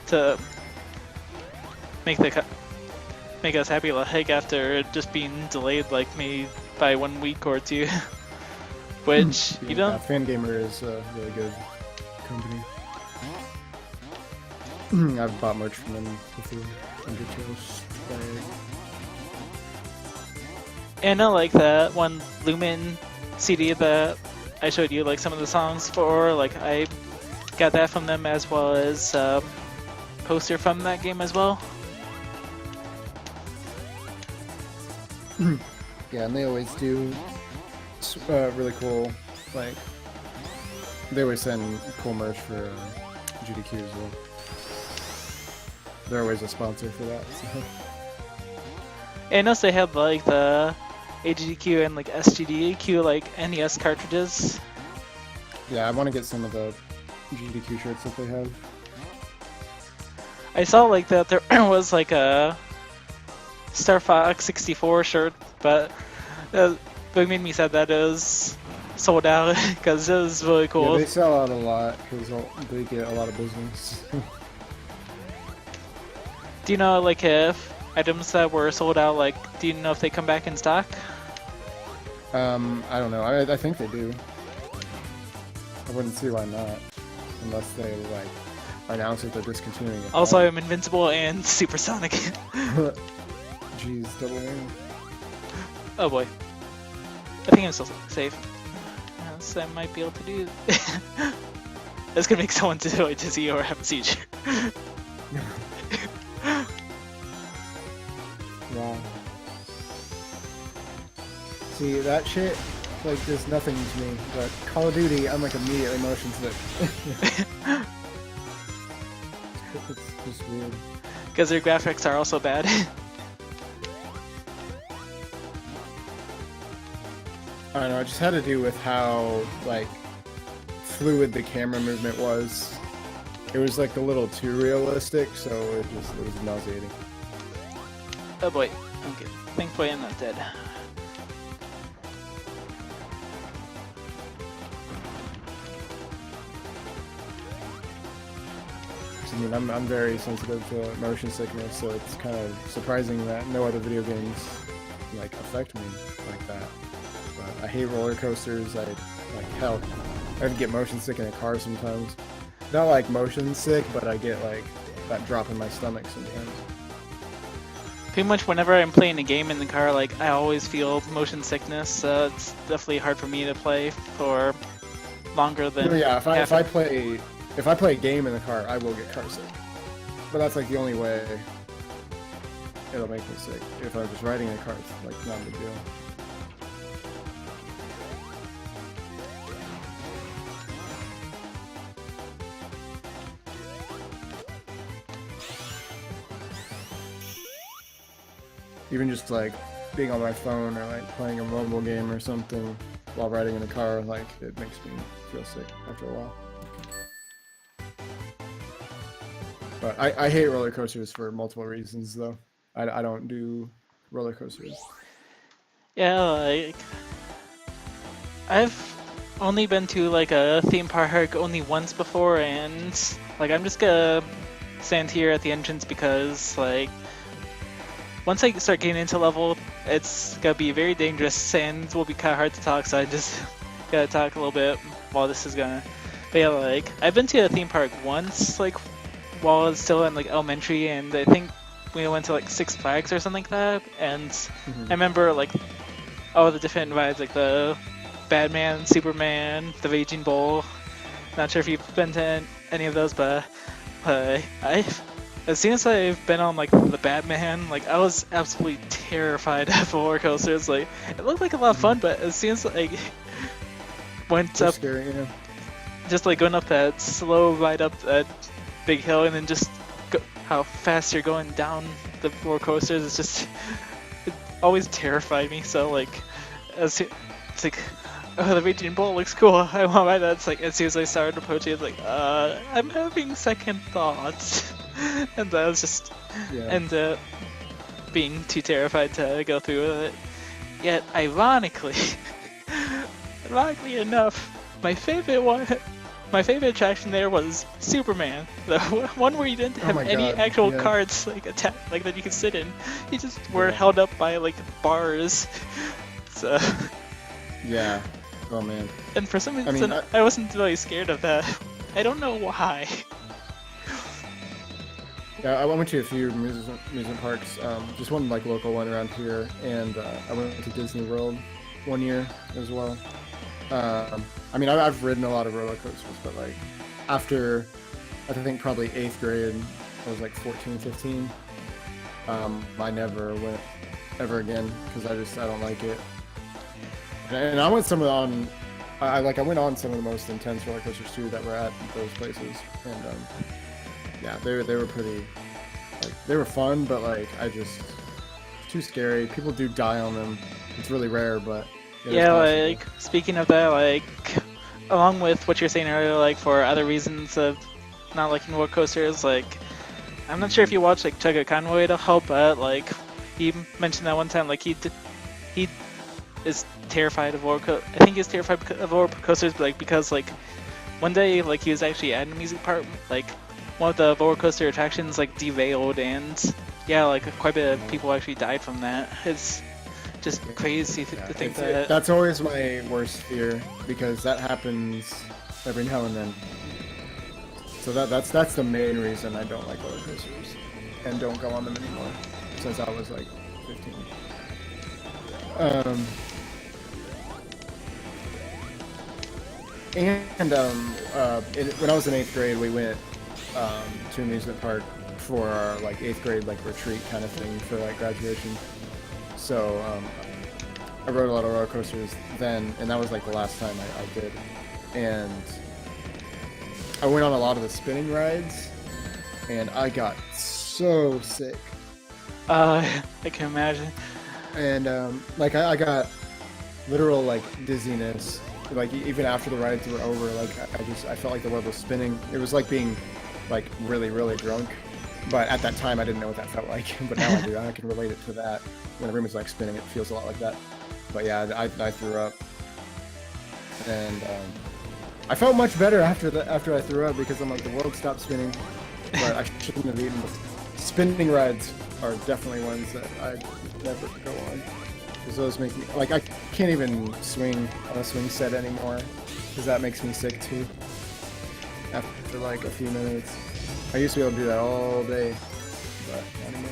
to make us happy, like after just being delayed like maybe by 1 week or two. Which you don't. Fangamer is a really good company. I've bought merch from them before. And I like that one Lumen CD that I showed you like some of the songs for. Like I got that from them, as well as poster from that game as well. Yeah, and they always do really cool, like, they always send cool merch for GDQ as well. They're always a sponsor for that, so. And also they have like the AGDQ and like SGDQ like NES cartridges. Yeah, I want to get some of the GDQ shirts that they have. I saw like that there was like a Star Fox 64 shirt, but it made me sad that it was sold out because it was really cool. Yeah, they sell out a lot because they get a lot of business. Do you know like if items that were sold out, like do you know if they come back in stock? I don't know. I think they do. I wouldn't see why not, unless they like announce that they're discontinuing it. Also, I'm Invincible and Supersonic. Jeez, double win. Oh boy. I think I'm still safe. So I might be able to do. That's gonna make someone dizzy or have a seizure. Wow. See, that shit, like, does nothing to me, but Call of Duty, I'm, like, immediately motion sick. It's just weird. Because their graphics are also bad. I don't know, it just had to do with how, like, fluid the camera movement was. It was, like, a little too realistic, so it was nauseating. Oh boy. Okay. Thankfully I'm not dead. I mean, I'm very sensitive to motion sickness, so it's kind of surprising that no other video games, like, affect me like that. But I hate roller coasters, like hell. I even get motion sick in a car sometimes. Not like motion sick, but I get, like, that drop in my stomach sometimes. Pretty much whenever I'm playing a game in the car, like, I always feel motion sickness. It's definitely hard for me to play for longer than No, yeah, if I play a game in the car, I will get car sick. But that's, like, the only way it'll make me sick. If I'm just riding in a car, it's, like, not a big deal. Even just, like, being on my phone or, like, playing a mobile game or something while riding in a car, like, it makes me feel sick after a while. But I hate roller coasters for multiple reasons, though. I don't do roller coasters. Yeah, like, I've only been to, like, a theme park only once before, and, like, I'm just gonna stand here at the entrance because, like, once I start getting into level, it's gonna be very dangerous and will be kind of hard to talk, so I just gotta talk a little bit while this is gonna. But yeah, like, I've been to a theme park once, like, while I was still in, like, elementary, and I think we went to, like, Six Flags or something like that, and I remember, like, all the different rides, like the Batman, Superman, the Raging Bull. Not sure if you've been to any of those, but as soon as I've been on, like, the Batman, like, I was absolutely terrified of roller coasters. Like, it looked like a lot of fun, but as soon as, like, went They're up, scary, yeah. just, like, going up that slow ride up that big hill, and then just how fast you're going down the roller coasters, it's just, it always terrified me. So, like, it's like, oh, the Raging Bull looks cool, I want to ride that. It's like, as soon as I started approaching, it's like, I'm having second thoughts. And I was just end up being too terrified to go through with it. Yet, ironically enough, my favorite attraction there was Superman, the one where you didn't have any actual cards, like, like, that you could sit in. You just were held up by, like, bars. So yeah. Oh man. And for some reason, I wasn't really scared of that. I don't know why. Yeah, I went to a few amusement parks, just one, like, local one around here, and I went to Disney World one year as well. I mean, I've ridden a lot of roller coasters, but, like, after, I think probably 8th grade, I was like 14, 15, I never went ever again, because I don't like it. And I went I went on some of the most intense roller coasters too that were at those places, and yeah, they were pretty, like, they were fun, but, like, too scary. People do die on them. It's really rare, but yeah, like, speaking of that, like, along with what you're saying earlier, like, for other reasons of not liking roller coasters, like, I'm not sure if you watched, like, Chugga Conway to help, but, like, he mentioned that one time, like, he is terrified of roller coasters. I think he's terrified of roller coasters, but, like, because, like, one day, like, he was actually at an amusement park, like, one of the roller coaster attractions, like, derailed, and yeah, like, quite a bit of people actually died from that. It's just crazy to think that. That's always my worst fear, because that happens every now and then. So that's the main reason I don't like roller coasters and don't go on them anymore, since I was, like, 15. When I was in 8th grade, we went to an amusement park for our like 8th grade like retreat kind of thing for like graduation. So I rode a lot of roller coasters then, and that was like the last time I did. And I went on a lot of the spinning rides, and I got so sick. I can imagine. And like I got literal like dizziness. Like even after the rides were over, like I felt like the world was spinning. It was like being like really drunk. But at that time I didn't know what that felt like. But now I do. I can relate it to that. When the room is like spinning, it feels a lot like that. But yeah, I threw up, and I felt much better after I threw up because I'm like the world stopped spinning. But I shouldn't have eaten. Spinning rides are definitely ones that I'd never go on. Because those make me, like, I can't even swing on a swing set anymore. Because that makes me sick too. After like a few minutes. I used to be able to do that all day. But not anymore.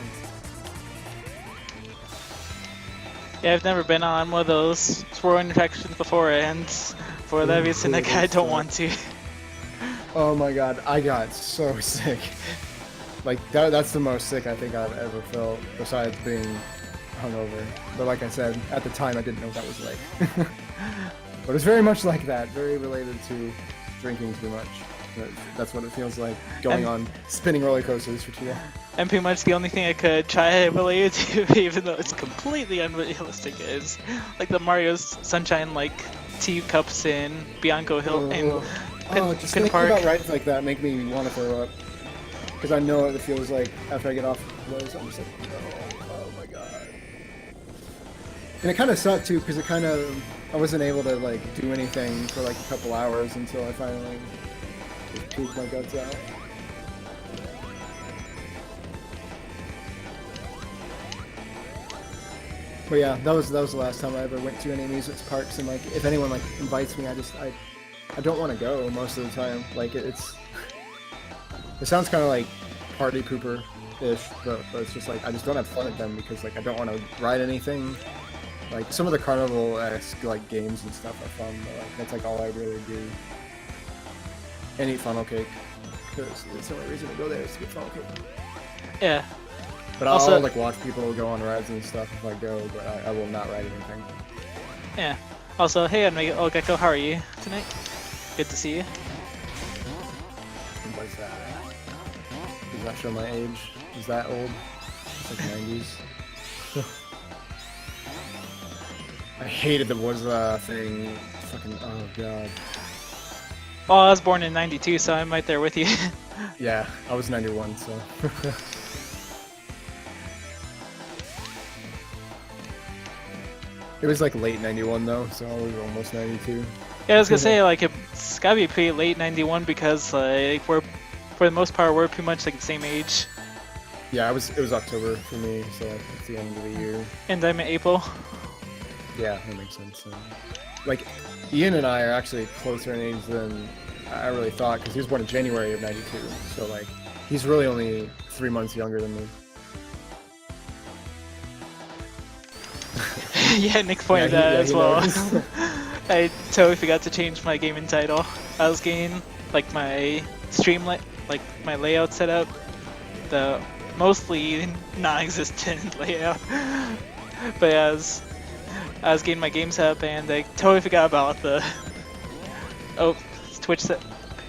Yeah, I've never been on one of those swirling infections before, and for that reason, like, I don't want to. Oh my god, I got so sick. Like, that's the most sick I think I've ever felt, besides being hungover. But like I said, at the time I didn't know what that was like. But it's very much like that, very related to drinking too much. That's what it feels like, going on spinning roller coasters for too long. And pretty much the only thing I could try to relate to, even though it's completely unrealistic, is like the Mario's Sunshine like teacups in Bianco Hill and just Pin thinking Park. about rides like that make me want to throw up. Because I know what it feels like after I get off those. I'm just like, oh my god. And it kind of sucked too, because I wasn't able to like do anything for like a couple hours until I finally just puked my guts out. But yeah, that was the last time I ever went to any amusement parks, and like if anyone like invites me, I don't want to go most of the time. Like it sounds kind of like party pooper-ish, but it's just like I just don't have fun at them because like I don't want to ride anything. Like some of the carnival-esque like games and stuff are fun, but like that's like all I really do. And eat funnel cake, because it's the only reason to go there is to get funnel cake. Yeah. But Also, I'll like watch people go on rides and stuff if I go, but I will not ride anything. yeah. Also, hey, I'm Gecko. How are you tonight? Good to see you. What is that? Does that show my age? Is that old? It's like 90s. I hated the was thing. Fucking, oh god. Well, I was born in '92, so I'm right there with you. Yeah, I was 91, so. It was like late 91 though, so I was almost 92. Yeah, I was gonna say, like, it's gotta be pretty late '91 because, like, for the most part, we're pretty much like the same age. Yeah, it was October for me, so like, it's the end of the year. And I'm in April. Yeah, that makes sense. Like, Ian and I are actually closer in age than I really thought, because he was born in January of '92, so like, he's really only 3 months younger than me. Yeah, Nick pointed that as well. I totally forgot to change my gaming title. I was getting like my stream like my layout set up, the mostly non-existent layout. But as I was getting my game set up, and I totally forgot about the Twitch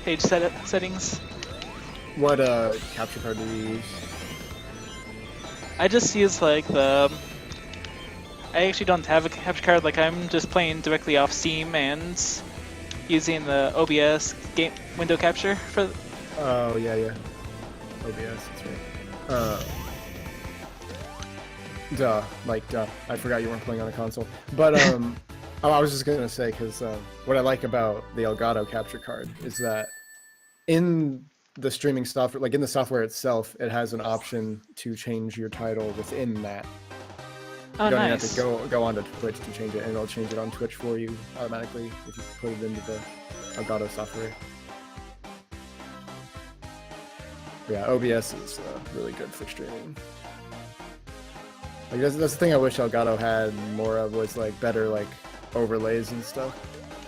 page settings. What capture card do you use? I just use like I actually don't have a capture card, like I'm just playing directly off Steam and using the OBS game window capture for. Oh yeah. OBS, that's right. Duh. I forgot you weren't playing on a console. But I was just gonna say, because what I like about the Elgato capture card is that in the streaming software, like in the software itself, it has an option to change your title within that. Oh, you don't nice. even have to go onto Twitch to change it, and it'll change it on Twitch for you automatically if you put it into the Elgato software. But yeah, OBS is really good for streaming. Like that's the thing I wish Elgato had more of, was like better like overlays and stuff,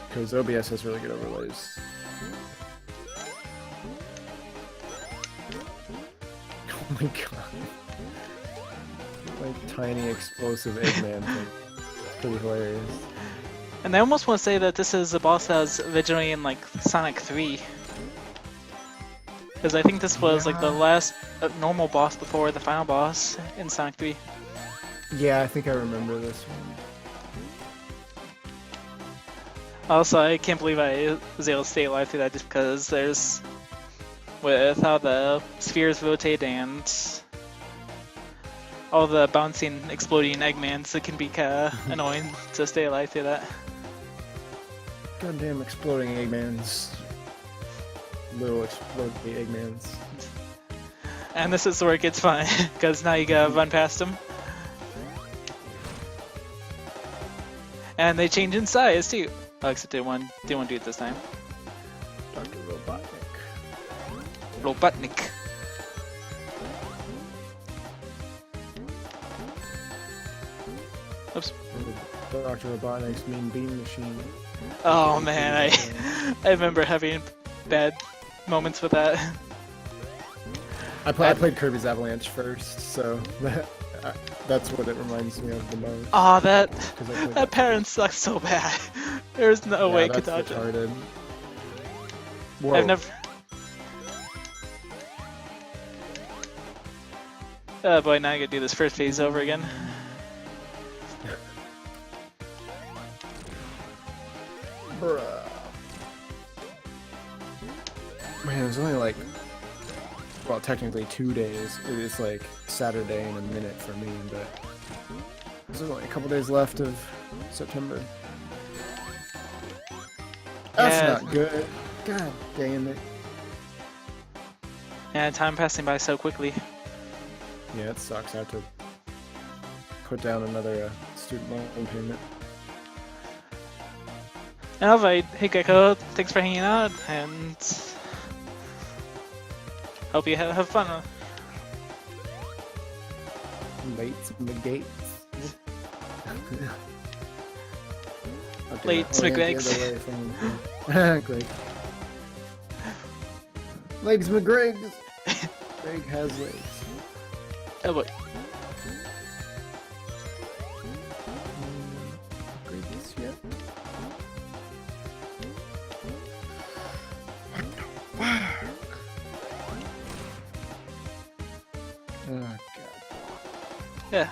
because OBS has really good overlays. Oh my god. Like tiny explosive Eggman thing. It's pretty hilarious. And I almost want to say that this is a boss that was originally in like Sonic 3. Because I think this was like the last normal boss before the final boss in Sonic 3. Yeah, I think I remember this one. Also, I can't believe I was able to stay alive through that just because there's... with how the spheres rotate and all the bouncing, exploding Eggmans, it can be kinda annoying to stay alive through that. Goddamn exploding Eggmans. Little exploding Eggmans. And this is where it gets fun, because now you gotta run past them. And they change in size too. Oh, except didn't want to do it this time. Dr. Robotnik. Robotnik. Oops. Dr. Robotnik's mean beam machine. Oh man, I remember having bad moments with that. I played Kirby's Avalanche first, so that's what it reminds me of the most. Oh, that 'Cause I played that parent sucks so bad. There's no way I could that's dodge it. retarded. Whoa. I've never. Oh boy, now I gotta do this first phase over again. Bruh. Man, it was only like, well, technically 2 days. It's like Saturday and a minute for me, but there's only a couple days left of September. That's Yeah. not good. God damn it. And time passing by so quickly. Yeah, it sucks. I have to put down another student loan payment. Alright, hey Gecko, thanks for hanging out, and hope you have fun. Lates McGates. Lates McGregs. Greg. Legs McGregs. Greg has legs. Oh boy. Greatness yet? Oh god. Yeah.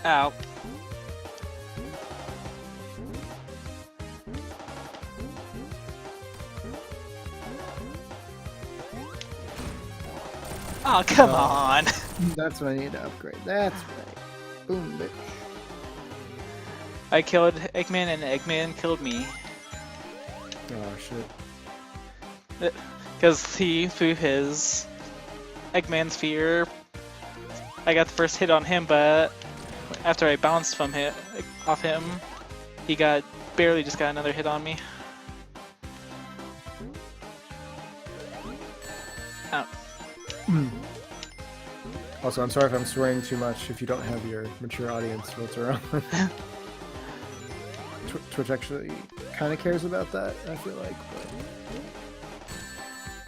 Ow. Oh, come on! That's what I need to upgrade. That's right. Boom, bitch. I killed Eggman and Eggman killed me. Oh shit. Because he threw his Eggman sphere. I got the first hit on him, but after I bounced from him, off him, he barely just got another hit on me. Ow. Also, I'm sorry if I'm swearing too much if you don't have your mature audience filter on. Twitch actually kind of cares about that, I feel like,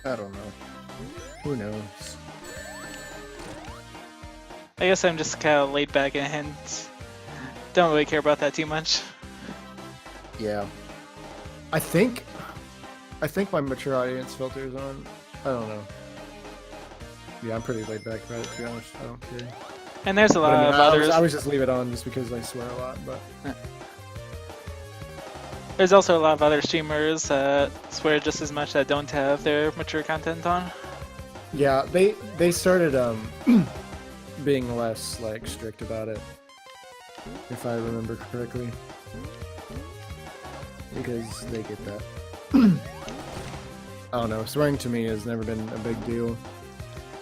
but I don't know. Who knows? I guess I'm just kind of laid back and don't really care about that too much. Yeah. I think my mature audience filter is on. I don't know. Yeah, I'm pretty laid back about it, to be honest. I don't care. And there's a lot But, I mean, of others. I would just leave it on just because I swear a lot, but... There's also a lot of other streamers that swear just as much that don't have their mature content on. Yeah, they started being less like strict about it, if I remember correctly, because they get that. I don't know. Swearing to me has never been a big deal.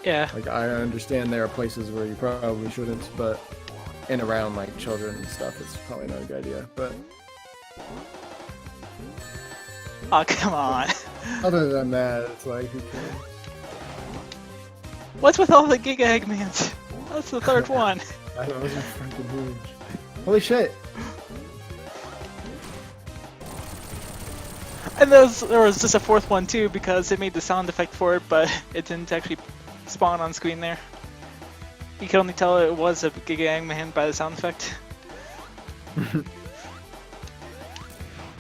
Yeah. Like, I understand there are places where you probably shouldn't, but in around like children and stuff, it's probably not a good idea. But Oh, come on. other than that, it's like, who cares? What's with all the Giga Eggmans? That's the third one. I know, those are freaking huge. Holy shit! And there was just a fourth one too because it made the sound effect for it, but it didn't actually spawn on screen there. You could only tell it was a Giga Eggman by the sound effect.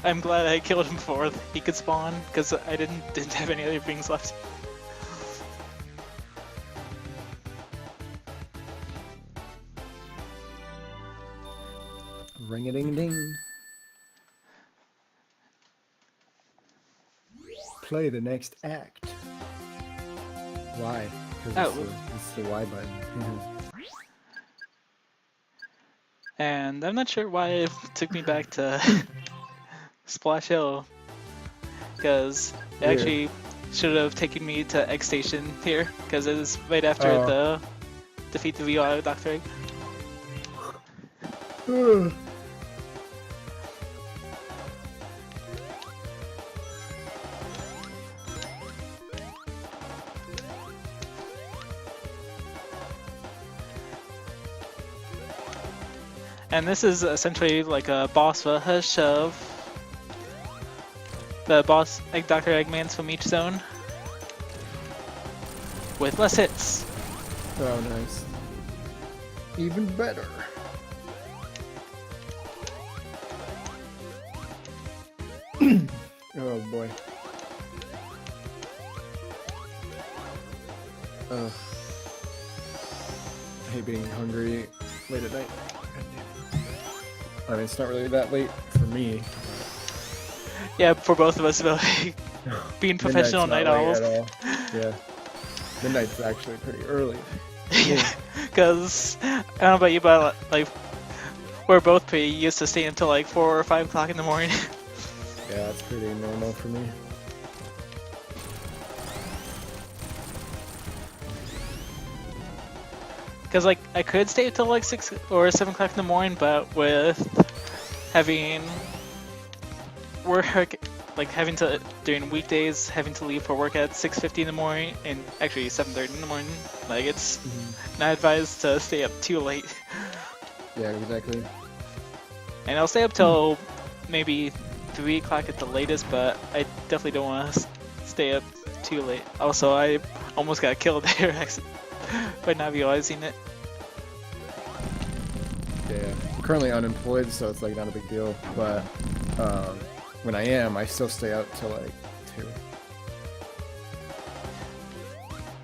I'm glad I killed him before he could spawn because I didn't have any other beings left. Ring-a-ding-ding. Play the next act. Why? Because it's the Y button. And I'm not sure why it took me back to Splash Hill, because it Weird. actually should have taken me to Egg Station here, because it is right after the defeat the VO Dr. Egg. And this is essentially like a boss rush of the boss Dr. Eggmans from each zone with less hits. Oh, nice. Even better. Oh boy. I hate being hungry late at night. I mean, it's not really that late for me. Yeah, for both of us, but being professional night owls. Yeah. Midnight's actually pretty early. Because I don't know about you, but like we're both pretty used to staying until like 4 or 5 o'clock in the morning. Yeah, that's pretty normal for me. Because like I could stay until like 6 or 7 o'clock in the morning, but with having work, like having to during weekdays, having to leave for work at 6:50 in the morning, and actually 7:30 in the morning, like it's not advised to stay up too late. Yeah, exactly. And I'll stay up till maybe 3 o'clock at the latest, but I definitely don't want to stay up too late. Also, I almost got killed there by not realizing it. Yeah, I'm currently unemployed, so it's like not a big deal. But when I am, I still stay out till like 2.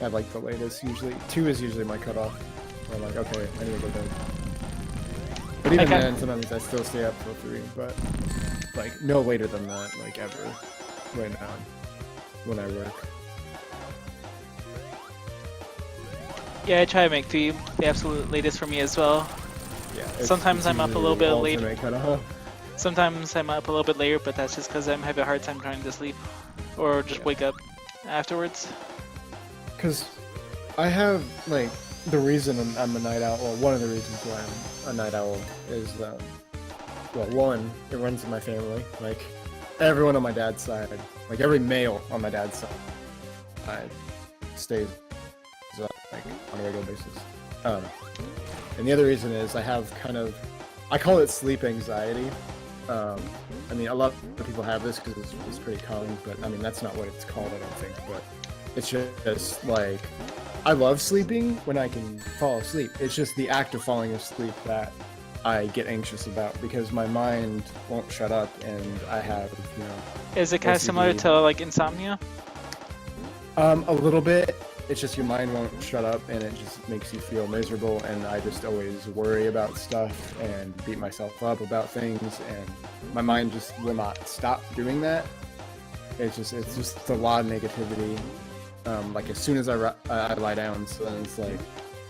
At like the latest, usually 2 is usually my cutoff. I'm like, okay, I need to go bed. But even then, sometimes I still stay up till 3. But like no later than that, like ever, right now, when I work. Yeah, I try to make 3 the absolute latest for me as well. Yeah. Sometimes I'm up a little bit later. Cutoff. Sometimes I'm up a little bit later, but that's just because I'm having a hard time trying to sleep or just wake up afterwards. Because I have, like, the reason I'm a night owl, well, one of the reasons why I'm a night owl is, well, one, it runs in my family. Like, everyone on my dad's side, like, every male on my dad's side stays up, like, on a regular basis. And the other reason is I have kind of, I call it sleep anxiety. I mean, a lot of people have this because it's pretty common, but I mean, that's not what it's called, I don't think. But it's just like, I love sleeping when I can fall asleep. It's just the act of falling asleep that I get anxious about because my mind won't shut up and I have, you know. Is it kind of similar to like insomnia? A little bit. It's just your mind won't shut up and it just makes you feel miserable, and I just always worry about stuff and beat myself up about things, and my mind just will not stop doing that. It's just a lot of negativity. Like as soon as I lie down, so then it's like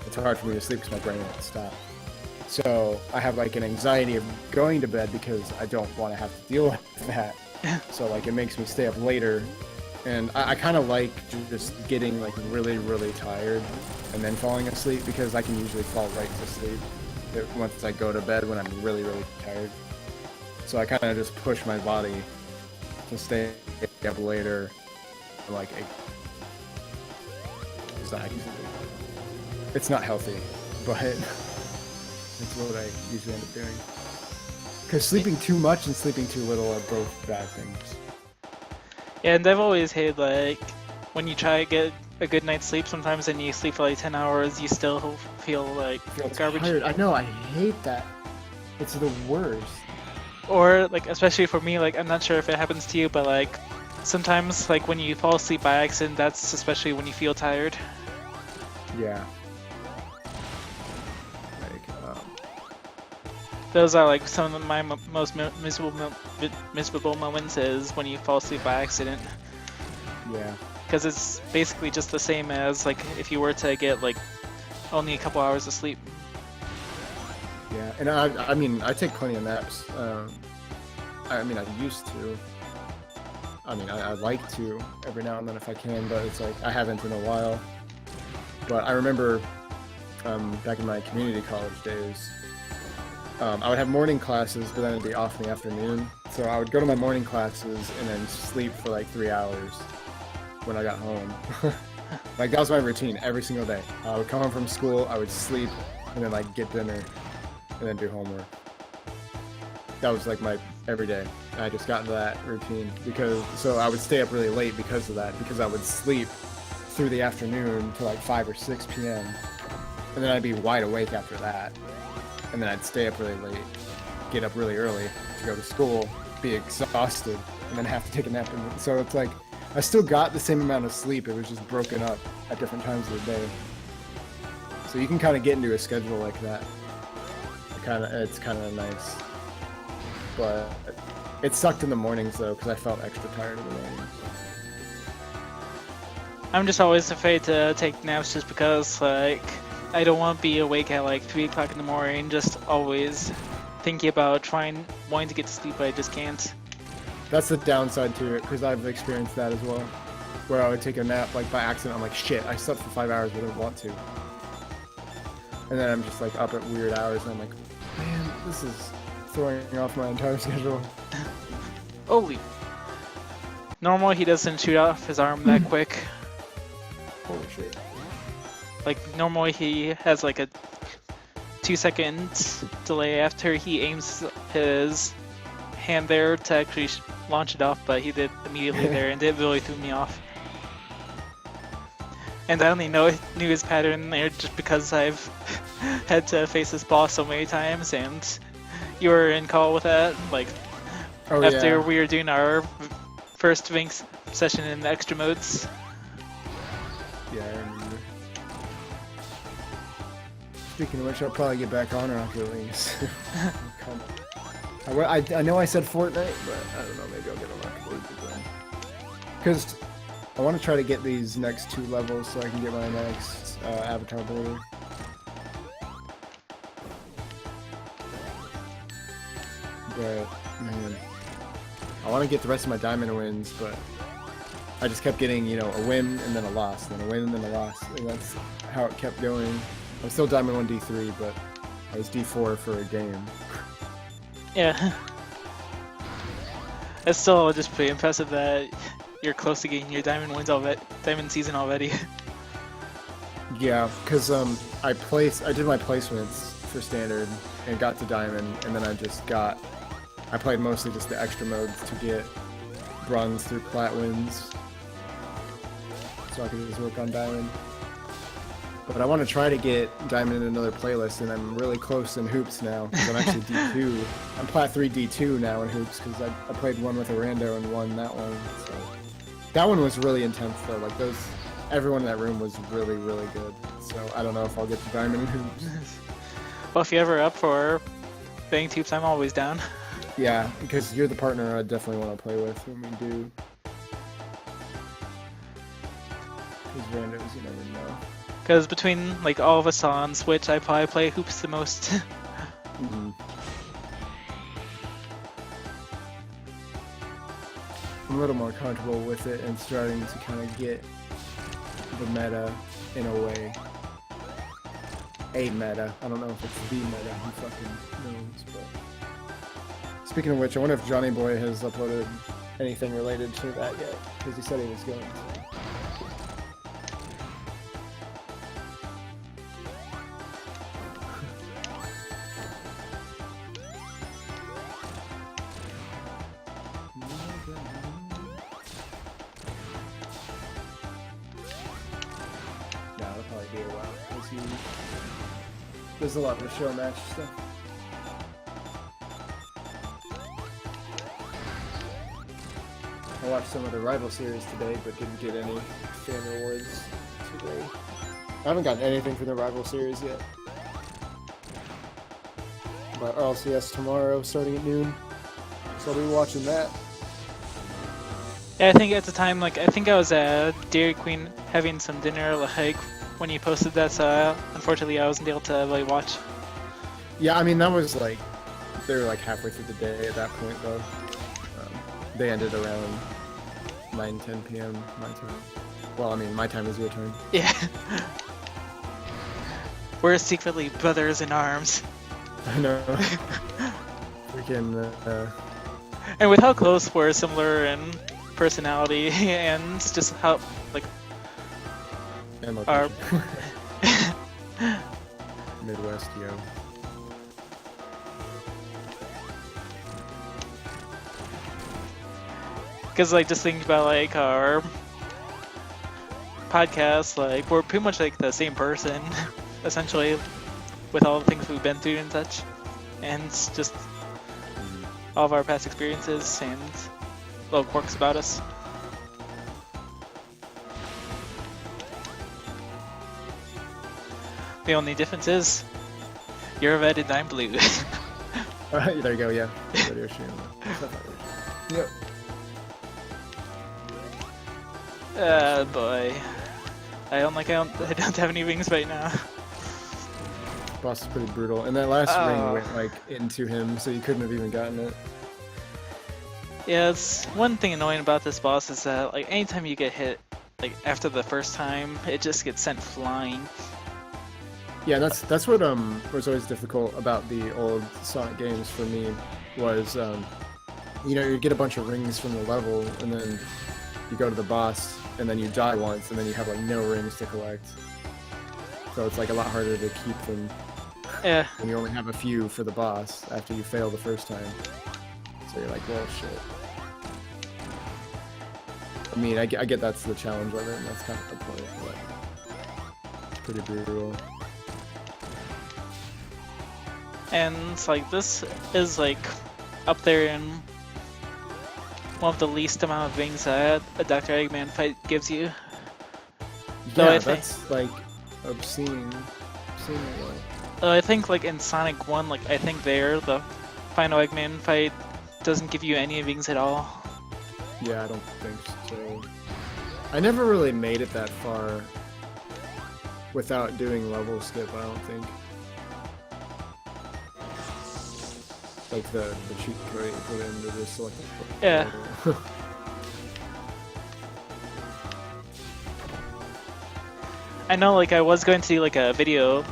it's hard for me to sleep because my brain won't stop. So I have like an anxiety of going to bed because I don't want to have to deal with that. So like it makes me stay up later. And I kind of like just getting like really, really tired and then falling asleep because I can usually fall right to sleep once I go to bed when I'm really, really tired. So I kind of just push my body to stay up later, like it's not healthy, but it's what I usually end up doing. Because sleeping too much and sleeping too little are both bad things. And I've always hated like when you try to get a good night's sleep sometimes and you sleep for like 10 hours, you still feel like I feel garbage. tired. I know. I hate that. It's the worst. Or like especially for me, like I'm not sure if it happens to you, but like sometimes like when you fall asleep by accident, that's especially when you feel tired. Yeah. Like, Those are like some of my most miserable moments is when you fall asleep by accident. yeah. Because it's basically just the same as like if you were to get like only a couple hours of sleep. Yeah. And I mean, I take plenty of naps. I mean, I used to. I mean, I like to every now and then if I can, but it's like I haven't in a while. But I remember back in my community college days, I would have morning classes, but then it'd be off in the afternoon. So I would go to my morning classes and then sleep for like 3 hours when I got home. Like that was my routine every single day. I would come home from school, I would sleep, and then like get dinner, and then do homework. That was like my everyday. I just got into that routine so I would stay up really late because of that, because I would sleep through the afternoon to like 5 or 6 p.m. and then I'd be wide awake after that, and then I'd stay up really late, get up really early to go to school, be exhausted, and then have to take a nap. And so it's like I still got the same amount of sleep. It was just broken up at different times of the day. So you can kind of get into a schedule like that. It's kind of nice, but it sucked in the mornings though because I felt extra tired in the mornings. I'm just always afraid to take naps just because like I don't want to be awake at like 3 o'clock in the morning, just always thinking about wanting to get to sleep, but I just can't. That's the downside to it, because I've experienced that as well, where I would take a nap like by accident. I'm like, shit, I slept for 5 hours, but I didn't want to, and then I'm just like up at weird hours, and I'm like, man, this is throwing off my entire schedule. Holy. Normally he doesn't shoot off his arm that quick. Holy shit. Like normally he has like a 2-second delay after he aims his hand there to actually launch it off, but he did immediately there, and it really threw me off. And I only knew his pattern there just because I've had to face this boss so many times, and you were in call with that. Like after we were doing our first Vinx session in the extra modes. Yeah, I remember. Speaking of which, I'll probably get back on Rocket League soon. I know I said Fortnite, but I don't know, maybe I'll get on Rocket League again. Because I want to try to get these next 2 levels so I can get my next avatar border. But, man, I want to get the rest of my diamond wins, but I just kept getting, you know, a win and then a loss, and then a win and then a loss, and that's how it kept going. I'm still Diamond 1 D3, but I was D4 for a game. Yeah. It's still just pretty impressive that you're close to getting your diamond wins already, diamond season already. Yeah, because I did my placements for standard and got to diamond, and then I played mostly just the extra modes to get bronze through plat wins, so I could just work on diamond. But I want to try to get diamond in another playlist, and I'm really close in hoops now, because I'm actually D2. I'm plat 3 D2 now in hoops, because I played one with a rando and won that one. So that one was really intense though. Like everyone in that room was really, really good. So I don't know if I'll get to diamond in hoops. Well, if you're ever up for banged hoops, I'm always down. Yeah, because you're the partner I definitely want to play with when we do. Because randos, you never know. Because between like all of us on Switch, I probably play hoops the most. Mm-hmm. I'm a little more comfortable with it and starting to kind of get the meta in a way. A meta. I don't know if it's the meta. Who fucking knows? But speaking of which, I wonder if Johnny Boy has uploaded anything related to that yet, because he said he was going to. probably be a while because he does a lot of show match stuff. I watched some of the Rival Series today, but didn't get any fan rewards today. I haven't gotten anything from the Rival Series yet. But RLCS tomorrow, starting at noon. So I'll be watching that. Yeah, I think at the time, like, I think I was at Dairy Queen having some dinner, like, when you posted that, so unfortunately I wasn't able to really watch. Yeah, I mean, that was like, they were like halfway through the day at that point, though. They ended around 9-10 p.m. my time. Well, I mean, my time is your time. Yeah. We're secretly brothers in arms. I know. Freaking, And with how close we're similar in personality and just how, like, and our... Midwest, yo. Because, like, just thinking about, like, our podcast, like, we're pretty much, like, the same person, essentially, with all the things we've been through and such. And it's just all of our past experiences and little quirks about us. The only difference is, you're red and I'm blue. Alright, there you go, yeah. Yep. Boy. I don't have any rings right now. Boss is pretty brutal. And that last Oh. ring went like into him, so you couldn't have even gotten it. Yeah, it's one thing annoying about this boss is that, like, anytime you get hit, like, after the first time, it just gets sent flying. Yeah, that's what was always difficult about the old Sonic games for me was you know, you get a bunch of rings from the level and then you go to the boss and then you die once and then you have like no rings to collect. So it's like a lot harder to keep them Yeah. when you only have a few for the boss after you fail the first time. So you're like, well, shit. I mean, I get that's the challenge of it, and that's kind of the point, but it's pretty brutal. And it's like, this is like up there in one of the least amount of things that a Dr. Eggman fight gives you. Though Yeah, that's like obscene. I think like in Sonic 1, like I think there, the final Eggman fight doesn't give you any rings at all. Yeah, I don't think so. I never really made it that far without doing level skip, I don't think. Like the cheat code you put in to just select the Yeah. level. I know, like, I was going to do like a video,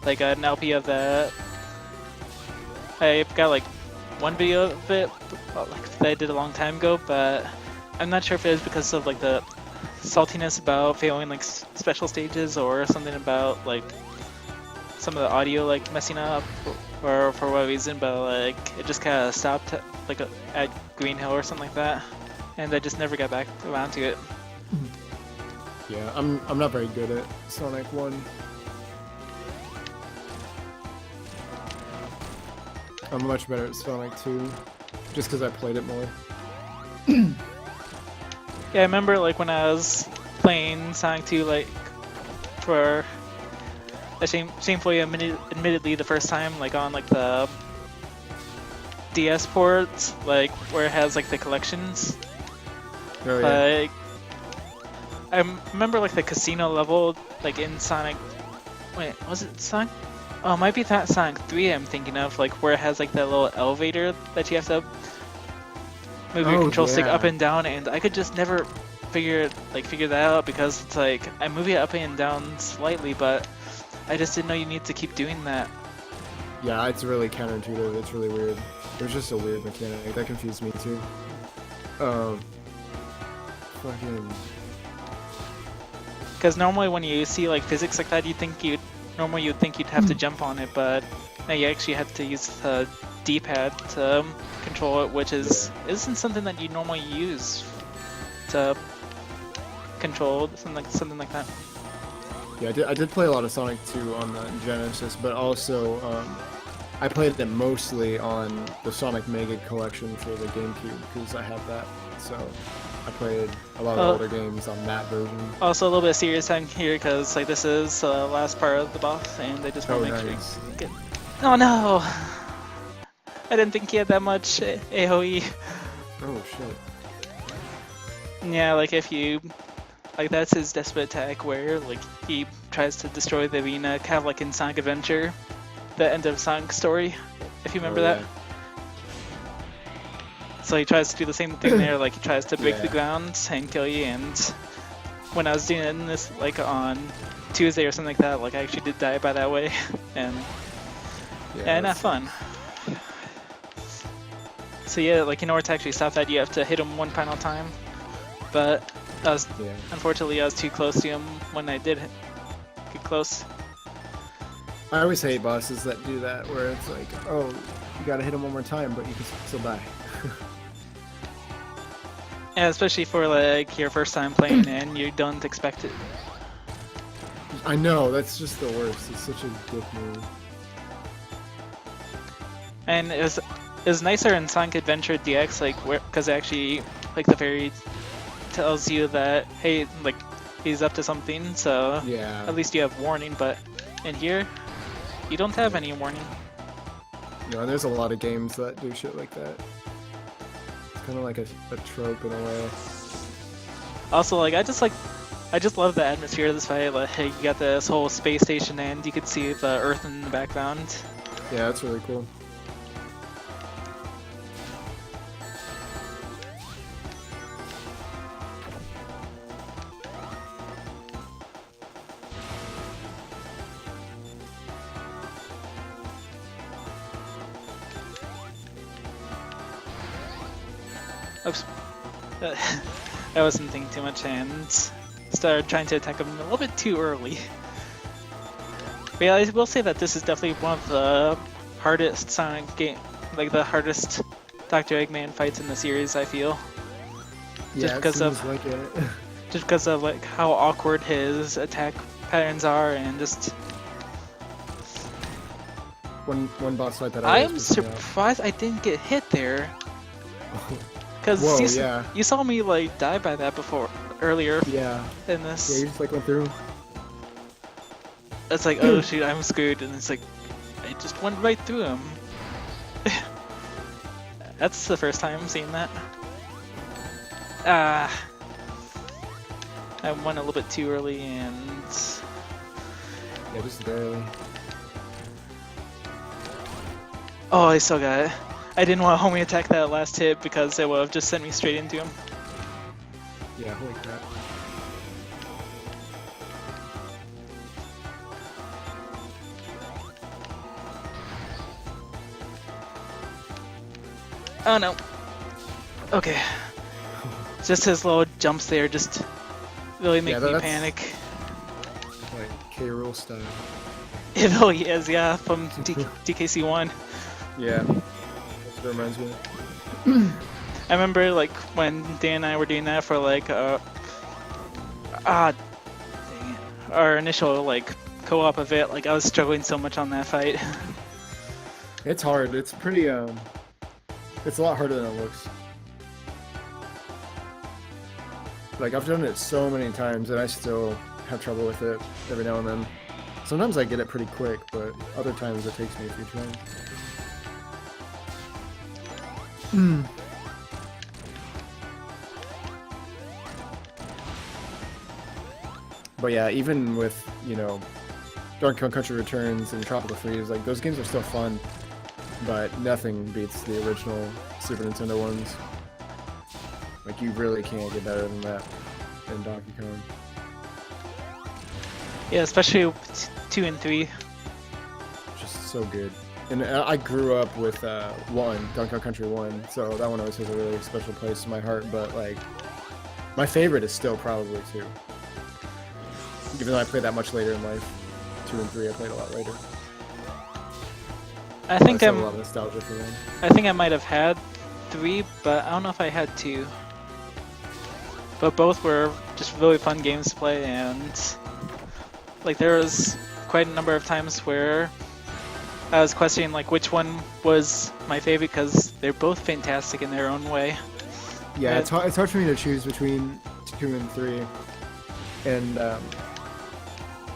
like an LP of that. I got like one video of it, like, that I did a long time ago, but I'm not sure if it was because of like the saltiness about failing like special stages or something about like some of the audio like messing up or for what reason, but like it just kind of stopped like at Green Hill or something like that, and I just never got back around to it. Yeah, I'm not very good at Sonic 1. I'm much better at Sonic 2, just because I played it more. Yeah, I remember like when I was playing Sonic 2, like for shamefully admittedly the first time, like on like the DS ports, like where it has like the collections. Oh yeah. Like I remember like the casino level, like in Sonic. Wait, was it Sonic? Oh, it might be that Sonic 3 I'm thinking of, like where it has like that little elevator that you have to move your control stick up and down, and I could just never figure that out because it's like I move it up and down slightly, but I just didn't know you need to keep doing that. Yeah, it's really counterintuitive. It's really weird. It was just a weird mechanic. That confused me too. Fucking. Because normally when you see like physics like that, you'd think you'd have to jump on it, but now you actually have to use the D-pad to control it, which isn't something that you normally use to control something like that. Yeah, I did play a lot of Sonic 2 on the Genesis, but also I played it mostly on the Sonic Mega Collection for the GameCube because I have that. So I played a lot of the Uh, older games on that version. Also, a little bit of serious time here because like this is the last part of the boss, and they just want Oh, to make sure you nice. get. Oh no! I didn't think he had that much AOE. Oh, shit. Yeah, like if you like that's his desperate attack where like he tries to destroy the arena, kind of like in Sonic Adventure, the end of Sonic's story, if you remember Oh, that. yeah. So he tries to do the same thing there, like he tries to break the Yeah. ground and kill you. And when I was doing this like on Tuesday or something like that, like I actually did die by that way, and Yeah, not that's- fun. So yeah, like in order to actually stop that, you have to hit him one final time. But Yeah. unfortunately I was too close to him when I did get close. I always hate bosses that do that, where it's like, oh, you gotta hit him one more time, but you can still die. Yeah, especially for like your first time playing and you don't expect it. I know, that's just the worst. It's such a dick move. And it was nicer in Sonic Adventure DX, like where because actually like the fairy tells you that hey, like he's up to something, so Yeah. at least you have warning. But in here, you don't have any warning. You know, there's a lot of games that do shit like that. It's kind of like a trope in a way. Also, like I just love the atmosphere of this fight. Like you got this whole space station, and you could see the Earth in the background. Yeah, that's really cool. Oops. I wasn't thinking too much and started trying to attack him a little bit too early. But yeah, I will say that this is definitely one of the hardest Sonic game, like the hardest Dr. Eggman fights in the series, I feel. Yeah, because of- like it. Just because of like how awkward his attack patterns are and just... one boss fight that I I'm surprised I didn't get hit there. Because Whoa, you, yeah. you saw me like die by that before, earlier Yeah. in Yeah, this. you just like went through. It's like, oh shoot, I'm screwed, and it's like, I just went right through him. That's the first time I'm seeing that. Ah. I went a little bit too early, and... Yeah, just barely. Oh, I still got it. I didn't want to homie attack that last hit because it would have just sent me straight into him. Yeah, holy crap. Oh no. Okay. Just his little jumps there just really make Yeah, me that's- panic. Like K-Rool style. It really is, yeah, from DKC1. Yeah. That's what it reminds me. I remember like when Dan and I were doing that for like dang it, our initial like co-op of it, like I was struggling so much on that fight. It's hard. It's pretty, it's a lot harder than it looks. Like, I've done it so many times and I still have trouble with it every now and then. Sometimes I get it pretty quick, but other times it takes me a few tries. But yeah, even with, you know, Donkey Kong Country Returns and Tropical Freeze, like, those games are still fun, but nothing beats the original Super Nintendo ones. Like, you really can't get better than that in Donkey Kong. Yeah, especially with 2 and 3. Just so good. And I grew up with 1, Donkey Kong Country 1, so that one always has a really special place in my heart, but, like, my favorite is still probably 2. Even though I played that much later in life. 2 and 3 I played a lot later. I think I still have I'm a lot of nostalgia for them. I think I might have had 3, but I don't know if I had 2. But both were just really fun games to play, and like there was quite a number of times where I was questioning like which one was my favorite because they're both fantastic in their own way. Yeah, And it's hard for me to choose between 2 and 3, and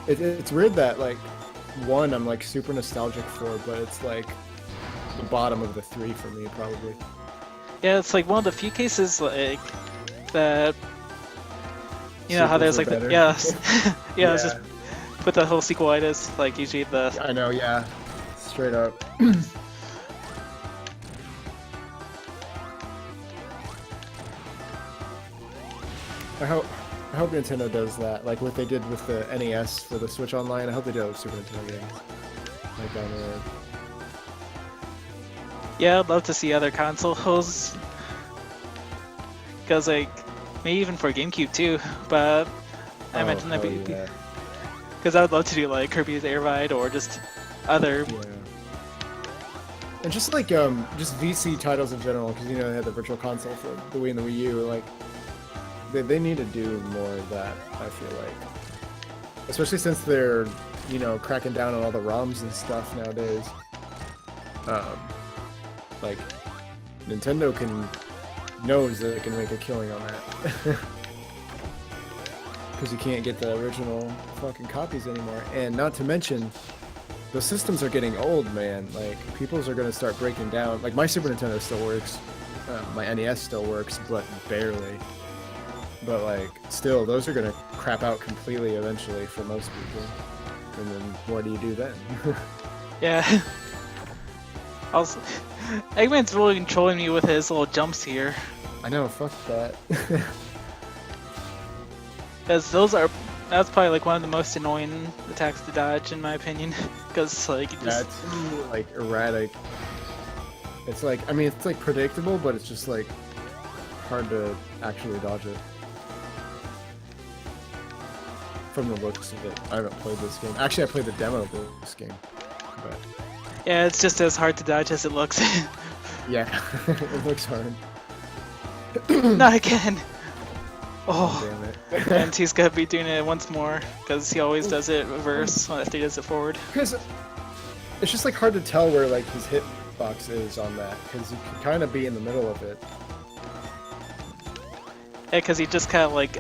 it's weird that like 1 I'm like super nostalgic for, but it's like the bottom of the 3 for me probably. yeah, it's like one of the few cases like that. You know how Sequels there's are like the better. yeah, yeah, it's Yeah, just with the whole sequelitis, like usually the I know. Yeah, straight up. I hope I hope Nintendo does that, like what they did with the NES for the Switch Online. I hope they do it with Super Nintendo games, like down the road. yeah, I'd love to see other consoles because like maybe even for GameCube too, but I Oh, imagine that'd hell be yeah. because I would love to do like Kirby's Air Ride or just other. Yeah. And just like just VC titles in general, because you know they had the Virtual Console for the Wii and the Wii U. Like they need to do more of that. I feel like, especially since they're cracking down on all the ROMs and stuff nowadays. Um, like Nintendo knows that it can make a killing on that. Because you can't get the original fucking copies anymore. And not to mention, the systems are getting old, man. Like, people's are gonna start breaking down. Like, my Super Nintendo still works. My NES still works, but barely. But, like, still, those are gonna crap out completely eventually for most people. And then, what do you do then? Yeah. Also, Eggman's really controlling me with his little jumps here. I know, fuck that. Because that's probably like one of the most annoying attacks to dodge in my opinion. Because like you Yeah, just it's, like, erratic. It's like, I mean, it's like predictable, but it's just like hard to actually dodge it. From the looks of it. I haven't played this game. Actually, I played the demo of this game. But yeah, it's just as hard to dodge as it looks. yeah, it looks hard. Not again. Oh, Damn it. and he's gonna be doing it once more because he always does it reverse after he does it forward. Because it's just like hard to tell where like his hitbox is on that, because you can kind of be in the middle of it. Yeah, because he just kind of like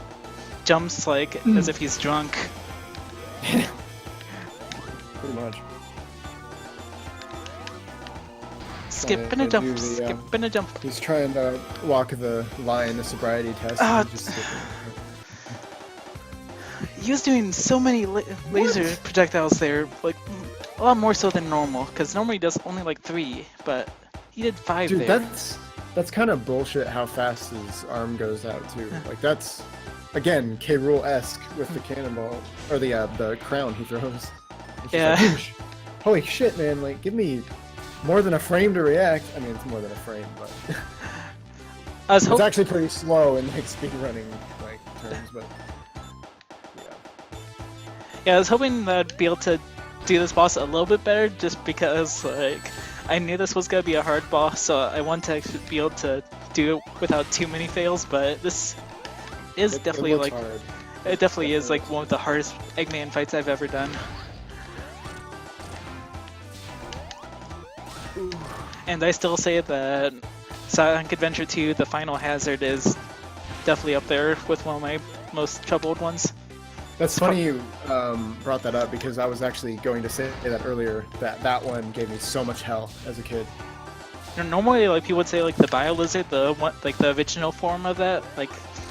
jumps like as if he's drunk. Pretty much. Skipping Yeah, a jump, do the, skipping a jump. He's trying to walk the line, the sobriety test. Ah, And he's just skipping. He was doing so many laser projectiles there, like a lot more so than normal. Because normally he does only like 3, but he did 5 Dude, there. that's kind of bullshit how fast his arm goes out too. Like that's again K. Rool-esque with the cannonball or the crown he throws. It's just Yeah. like, "Whoosh." Holy shit, man! Like, give me more than a frame to react. I mean, it's more than a frame, but I was it's hoping. actually pretty slow in like speed running like terms. But Yeah, I was hoping that I'd be able to do this boss a little bit better, just because like I knew this was gonna be a hard boss, so I wanted to actually be able to do it without too many fails. But this is definitely it looks like hard. it definitely is like one of the hardest Eggman fights I've ever done. And I still say that Sonic Adventure 2, The Final Hazard, is definitely up there with one of my most troubled ones. That's funny you brought that up, because I was actually going to say that earlier, that one gave me so much hell as a kid. Normally, like people would say, like the Bio Lizard, the one, like the original form of that, like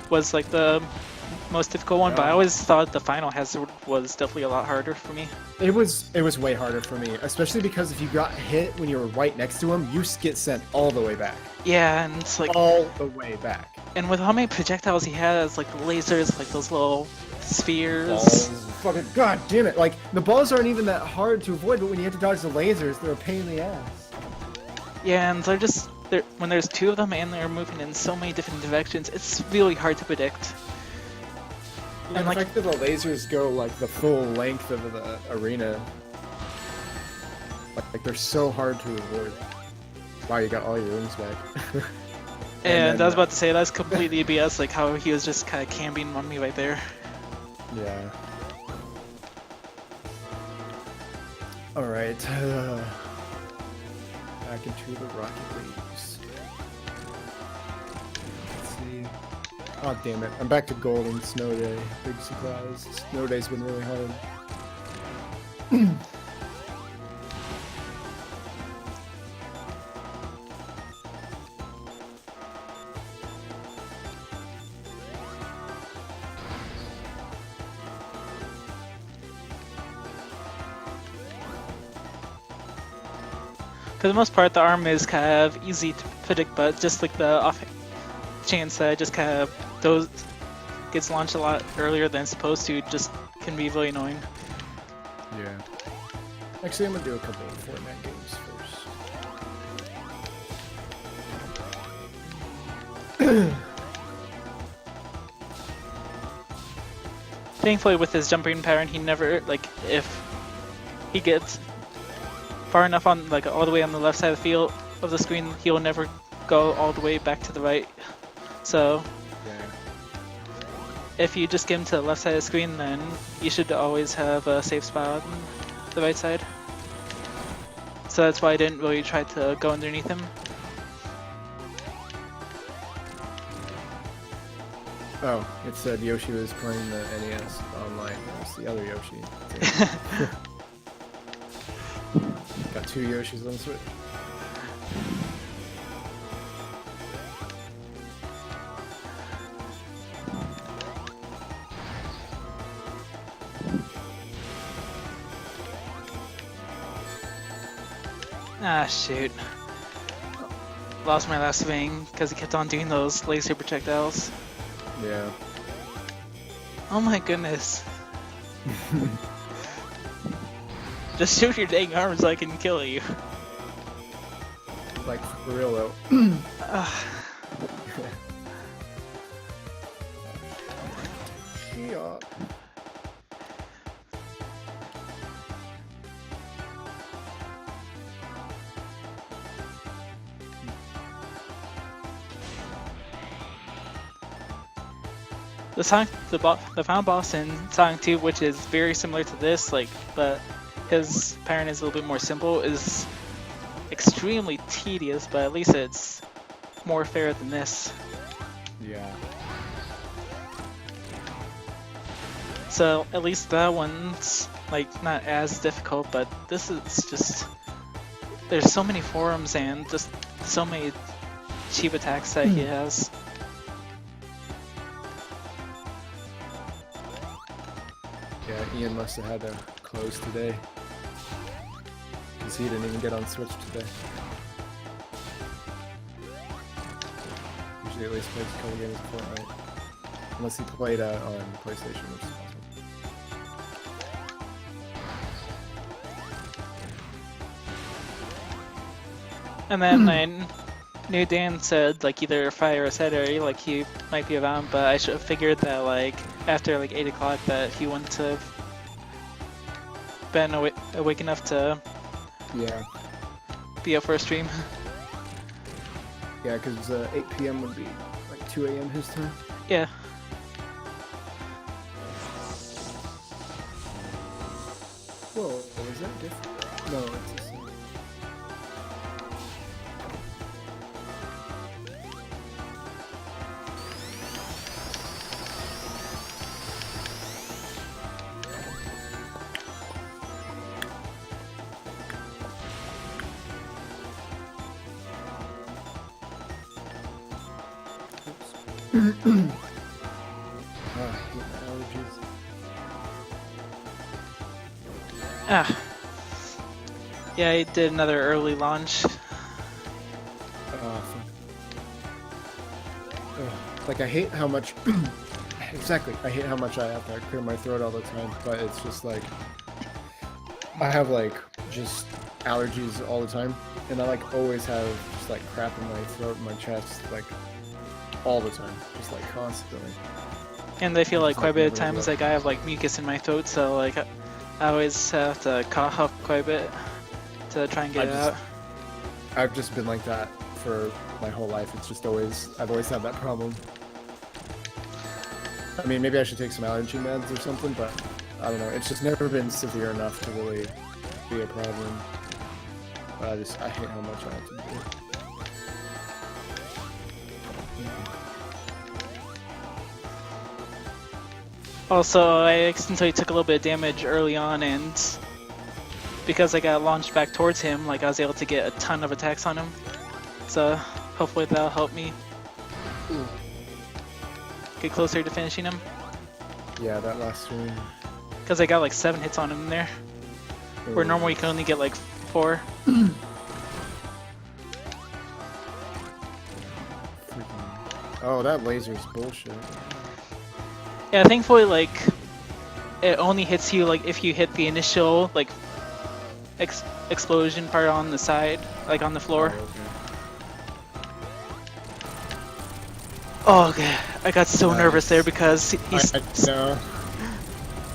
was like the most difficult one. But I Yeah. always thought the Final Hazard was definitely a lot harder for me. It was way harder for me, especially because if you got hit when you were right next to him, you get sent all the way back. Yeah, and it's like, All the way back. and with how many projectiles he has, like the lasers, like those little spheres. Balls. Fucking god damn it! Like the balls aren't even that hard to avoid, but when you have to dodge the lasers, they're a pain in the ass. Yeah, and they're when there's 2 of them and they're moving in so many different directions, it's really hard to predict. And And the like, fact that the lasers go like the full length of the arena, like they're so hard to avoid. Wow, you got all your rings back. and then, I was about to say that's completely BS, like how he was just kind of camping on me right there. Yeah. Alright. Back into the Rocket Waves. Let's see. Oh, damn it. I'm back to gold in Snow Day. Big surprise. Snow Day's been really hard. For the most part, the arm is kind of easy to predict, but just like the off chance that just kind of those gets launched a lot earlier than it's supposed to, just can be really annoying. Yeah. Actually, I'm gonna do a couple of Fortnite games first. Thankfully, with his jumping pattern, he never, like, if he gets far enough on, like, all the way on the left side of the field of the screen, he'll never go all the way back to the right. So, Yeah. if you just get him to the left side of the screen, then you should always have a safe spot on the right side. So that's why I didn't really try to go underneath him. Oh, it said Yoshi was playing the NES online. That's the other Yoshi. Got two Yoshis on the Switch. Ah, shoot. Lost my last swing because he kept on doing those laser projectiles. Yeah. Oh my goodness. Just shoot your dang arms so I can kill you. Like, for real though. Yeah. The final boss in Sonic 2, which is very similar to this, like, but his pattern is a little bit more simple, is extremely tedious, but at least it's more fair than this. Yeah. So at least that one's like not as difficult, but this is just, there's so many forums and just so many cheap attacks that he has. Yeah, Ian must have had to close today. Because he didn't even get on Switch today. Usually at least plays a couple games of Fortnite. Unless he played on PlayStation, which is awesome. And then I knew Dan said like either Friday or Saturday, like he might be around, but I should have figured that like after like 8 o'clock that he wouldn't have been awake enough to Yeah. be up for a stream. Yeah, because 8 p.m. would be like 2 a.m. his time. Yeah. Whoa, is that different? No, it's the same. I hate allergies. Ah. Yeah, I did another early launch. Oh, fuck. Ugh. Like, I hate how much... exactly, I hate how much I have to clear my throat all the time, but it's just like... I have, like, just allergies all the time, and I, like, always have just, like, crap in my throat and my chest, like, all the time. Just, like, constantly. And I feel like Just, quite a like, bit of never times let like I have like mucus in my throat, so like I always have to cough up quite a bit to try and get it out. I've just been like that for my whole life. It's just always... I've always had that problem. I mean, maybe I should take some allergy meds or something, but I don't know. It's just never been severe enough to really be a problem. But I hate how much I have to do. Also, I accidentally took a little bit of damage early on, and because I got launched back towards him, like I was able to get a ton of attacks on him. So hopefully that'll help me get closer to finishing him. Yeah, that last swing. Because I got like 7 hits on him there, where normally you can only get like 4. Oh, that laser's bullshit. Yeah, thankfully like it only hits you like if you hit the initial like explosion part on the side, like on the floor. Oh, okay. I got so nervous there because he's. No.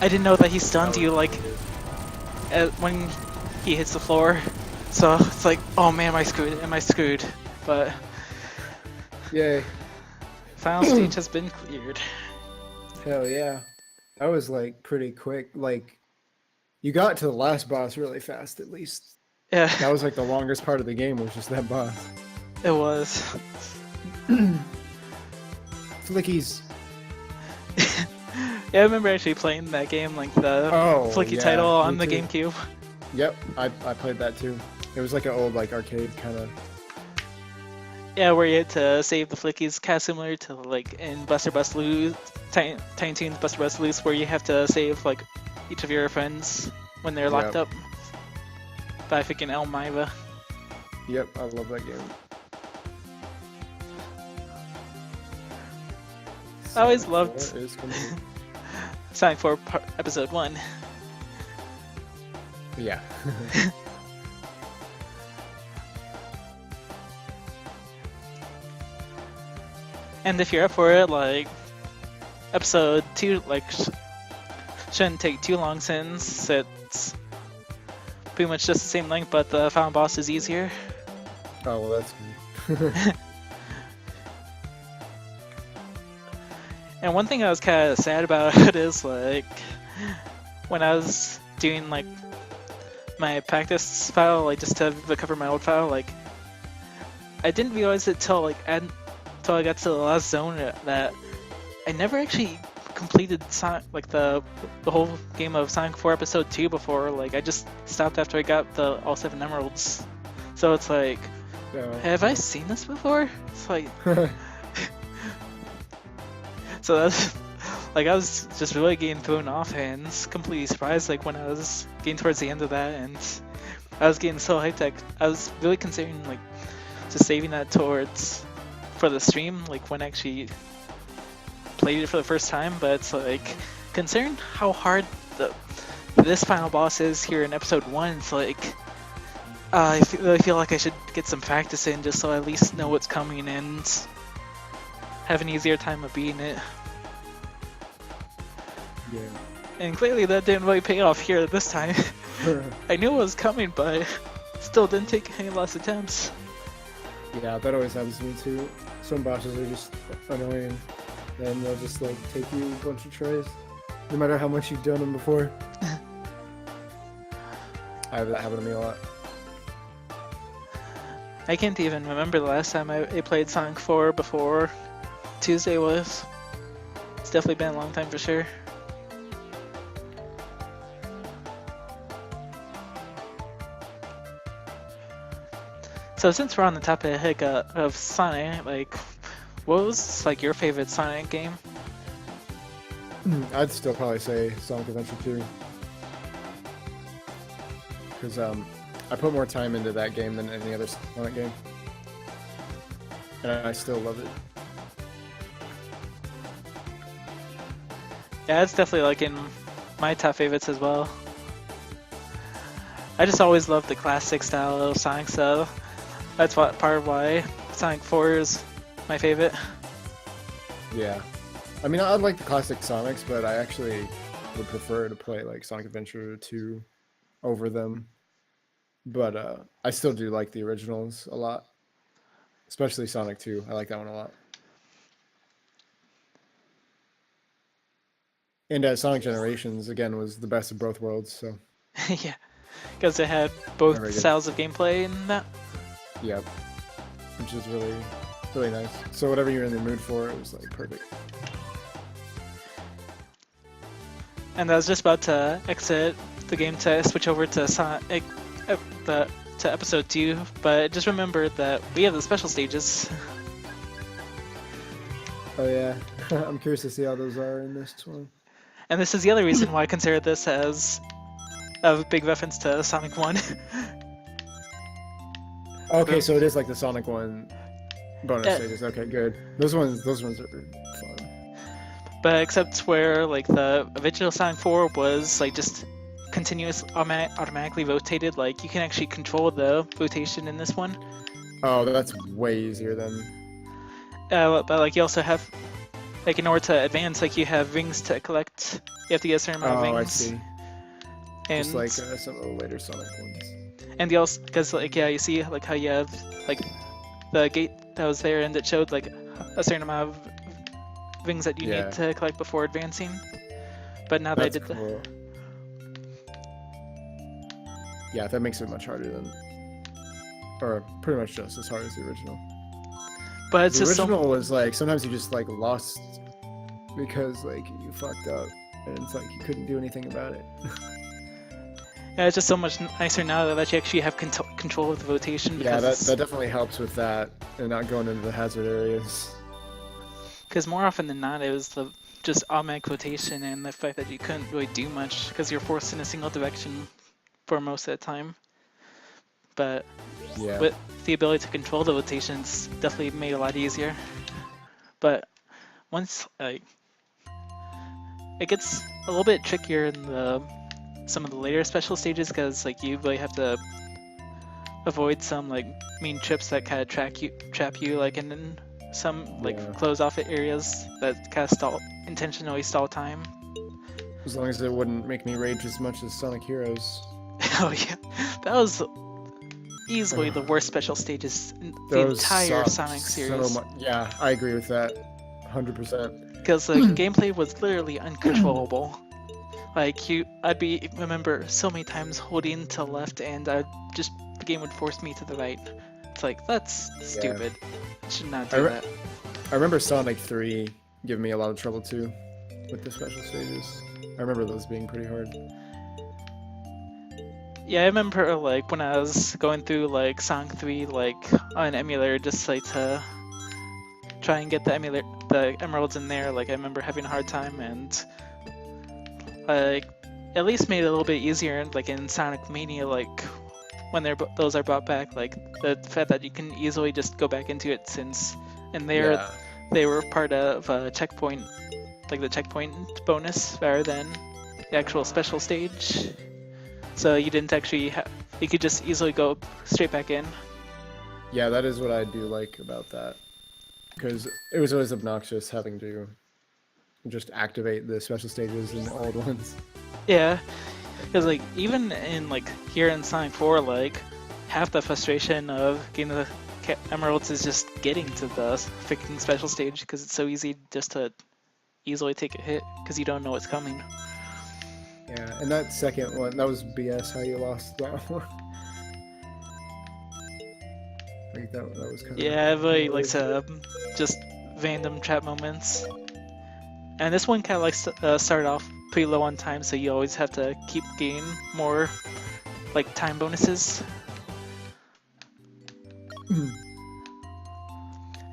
I didn't know that he stunned you like when he hits the floor. So it's like, oh man, am I screwed? Am I screwed? But Yay. final stage has been cleared. Hell yeah. That was like pretty quick. Like, you got to the last boss really fast, at least. Yeah, That was like the longest part of the game, was just that boss. it was. Flickies. Yeah, I remember actually playing that game, like the Flicky yeah, title on me the too. GameCube. Yep, I played that too. It was like an old like arcade kind of. Yeah, where you had to save the Flickies, kind of similar to like in Buster Bust Loose, Tiny Toons Buster Bust Loose, where you have to save like each of your friends when they're locked up by freaking Elmira. Yep, I love that game. I always loved Sonic Sonic 4 Episode 1. Yeah. And if you're up for it, like Episode 2, like shouldn't take too long since it's pretty much just the same length, but the final boss is easier. Oh, well, that's good. And one thing I was kind of sad about it is like when I was doing like my practice file, like just to recover my old file, like I didn't realize it till like till I got to the last zone that I never actually completed Sonic, like the whole game of Sonic 4 Episode 2 before. Like I just stopped after I got the all 7 emeralds. So it's like, have I seen this before? It's like. So that's like I was just really getting thrown off and completely surprised like when I was getting towards the end of that, and I was getting so hyped. I was really considering like just saving that towards for the stream, like when I actually played it for the first time. But it's like considering how hard this final boss is here in Episode 1, it's like I really feel like I should get some practice in just so I at least know what's coming and have an easier time of beating it. Yeah. And clearly that didn't really pay off here this time. I knew it was coming, but still didn't take any less attempts. Yeah, that always happens to me too. Some bosses are just annoying, and they'll just like take you a bunch of tries, no matter how much you've done them before. I have that happen to me a lot. I can't even remember the last time I played Sonic 4 before Tuesday was. It's definitely been a long time for sure. So since we're on the topic of Sonic, like, what was like your favorite Sonic game? I'd still probably say Sonic Adventure 2. Because I put more time into that game than any other Sonic game. And I still love it. Yeah, it's definitely like in my top favorites as well. I just always loved the classic style of Sonic, so that's part of why Sonic 4 is my favorite. Yeah. I mean, I like the classic Sonics, but I actually would prefer to play like Sonic Adventure 2 over them. But I still do like the originals a lot. Especially Sonic 2. I like that one a lot. And Sonic Generations, again, was the best of both worlds, so. Yeah. because it had Very both good. styles of gameplay in that. Yep. Which is really, really nice. So whatever you're in the mood for, it was like perfect. And I was just about to exit the game to switch over to to episode 2, but just remembered that we have the special stages. Oh yeah, I'm curious to see how those are in this one. And this is the other reason why I consider this as a big reference to Sonic 1. Okay, so it is like the Sonic 1 bonus Yeah. stages. Okay, good. Those ones are fun. But except where like the original Sonic 4 was like just continuous automatically rotated, like you can actually control the rotation in this one. Oh, that's way easier than. But like you also have, like in order to advance, like you have rings to collect. You have to get a certain amount of Oh, I rings. see. And Just like some of the later Sonic ones. and you also, because like yeah, you see like how you have like the gate that was there and it showed like a certain amount of rings that you Yeah. need to collect before advancing. But now they That's did cool. Yeah, that makes it much harder than, or pretty much just as hard as the original. but it's The just original so was like sometimes you just like lost because like you fucked up and it's like you couldn't do anything about it. yeah, it's just so much nicer now that you actually have control of the rotation. Yeah, Because that definitely helps with that and not going into the hazard areas. Because more often than not, it was the just automatic rotation and the fact that you couldn't really do much because you're forced in a single direction for most of the time. But Yeah. with the ability to control the rotations, definitely made it a lot easier. But once like it gets a little bit trickier in some of the later special stages because like you really have to avoid some like mean trips that kind of trap you like in some like Yeah. close off areas that kind of intentionally stall time. As long as it wouldn't make me rage as much as Sonic Heroes. Oh yeah, that was easily the worst special stages in the Those entire sucked Sonic so series. much. Yeah, I agree with that. 100%. Because the gameplay was literally uncontrollable. Like I'd remember so many times holding to left, and the game would force me to the right. It's like that's stupid. I should not do that. I remember Sonic 3 giving me a lot of trouble too with the special stages. I remember those being pretty hard. Yeah, I remember like when I was going through like Sonic 3 like on an emulator just like to try and get the emeralds in there. Like I remember having a hard time, and like at least made it a little bit easier like in Sonic Mania, like when those are brought back, like the fact that you can easily just go back into it since and Yeah. they were part of a checkpoint, like the checkpoint bonus rather than the actual special stage. So you didn't actually you could just easily go straight back in. Yeah, that is what I do like about that. Because it was always obnoxious having to just activate the special stages in the old ones. Yeah, because like even in like here in Sonic 4, like half the frustration of getting the emeralds is just getting to the freaking special stage because it's so easy just to easily take a hit because you don't know what's coming. Yeah, and that second one, that was BS how you lost that one. Like that was kind of... Yeah, everybody likes to just random trap moments. And this one kind of likes to start off pretty low on time, so you always have to keep getting more like time bonuses.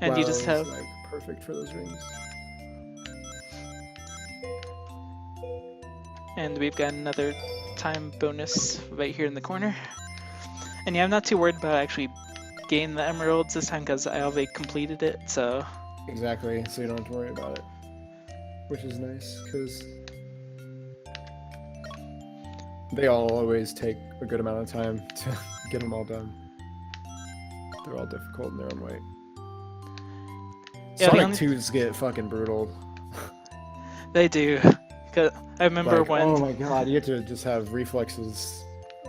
And you just WoW have is, like perfect for those rings. And we've got another time bonus right here in the corner. And yeah, I'm not too worried about actually getting the emeralds this time because I already completed it, so... Exactly, so you don't have to worry about it. Which is nice, because they all always take a good amount of time to get them all done. They're all difficult in their own way. Yeah, Sonic 2s get fucking brutal. They do. 'Cause I remember Like, when... oh my god, you have to just have reflexes,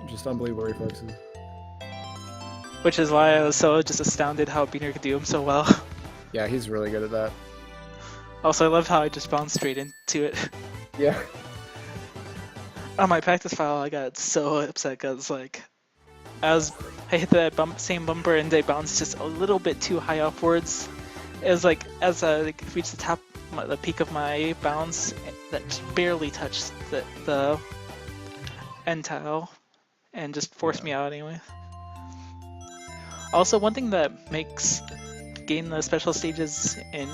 just unbelievable reflexes. Which is why I was so just astounded how Beaner could do him so well. Yeah, he's really good at that. Also, I love how I just bounced straight into it. Yeah. On my practice file, I got so upset because like I hit that same bumper and I bounced just a little bit too high upwards. It was like as I like, reached the top, the peak of my bounce, that just barely touched the end tile, and just forced me out anyway. Also, one thing that makes getting the special stages in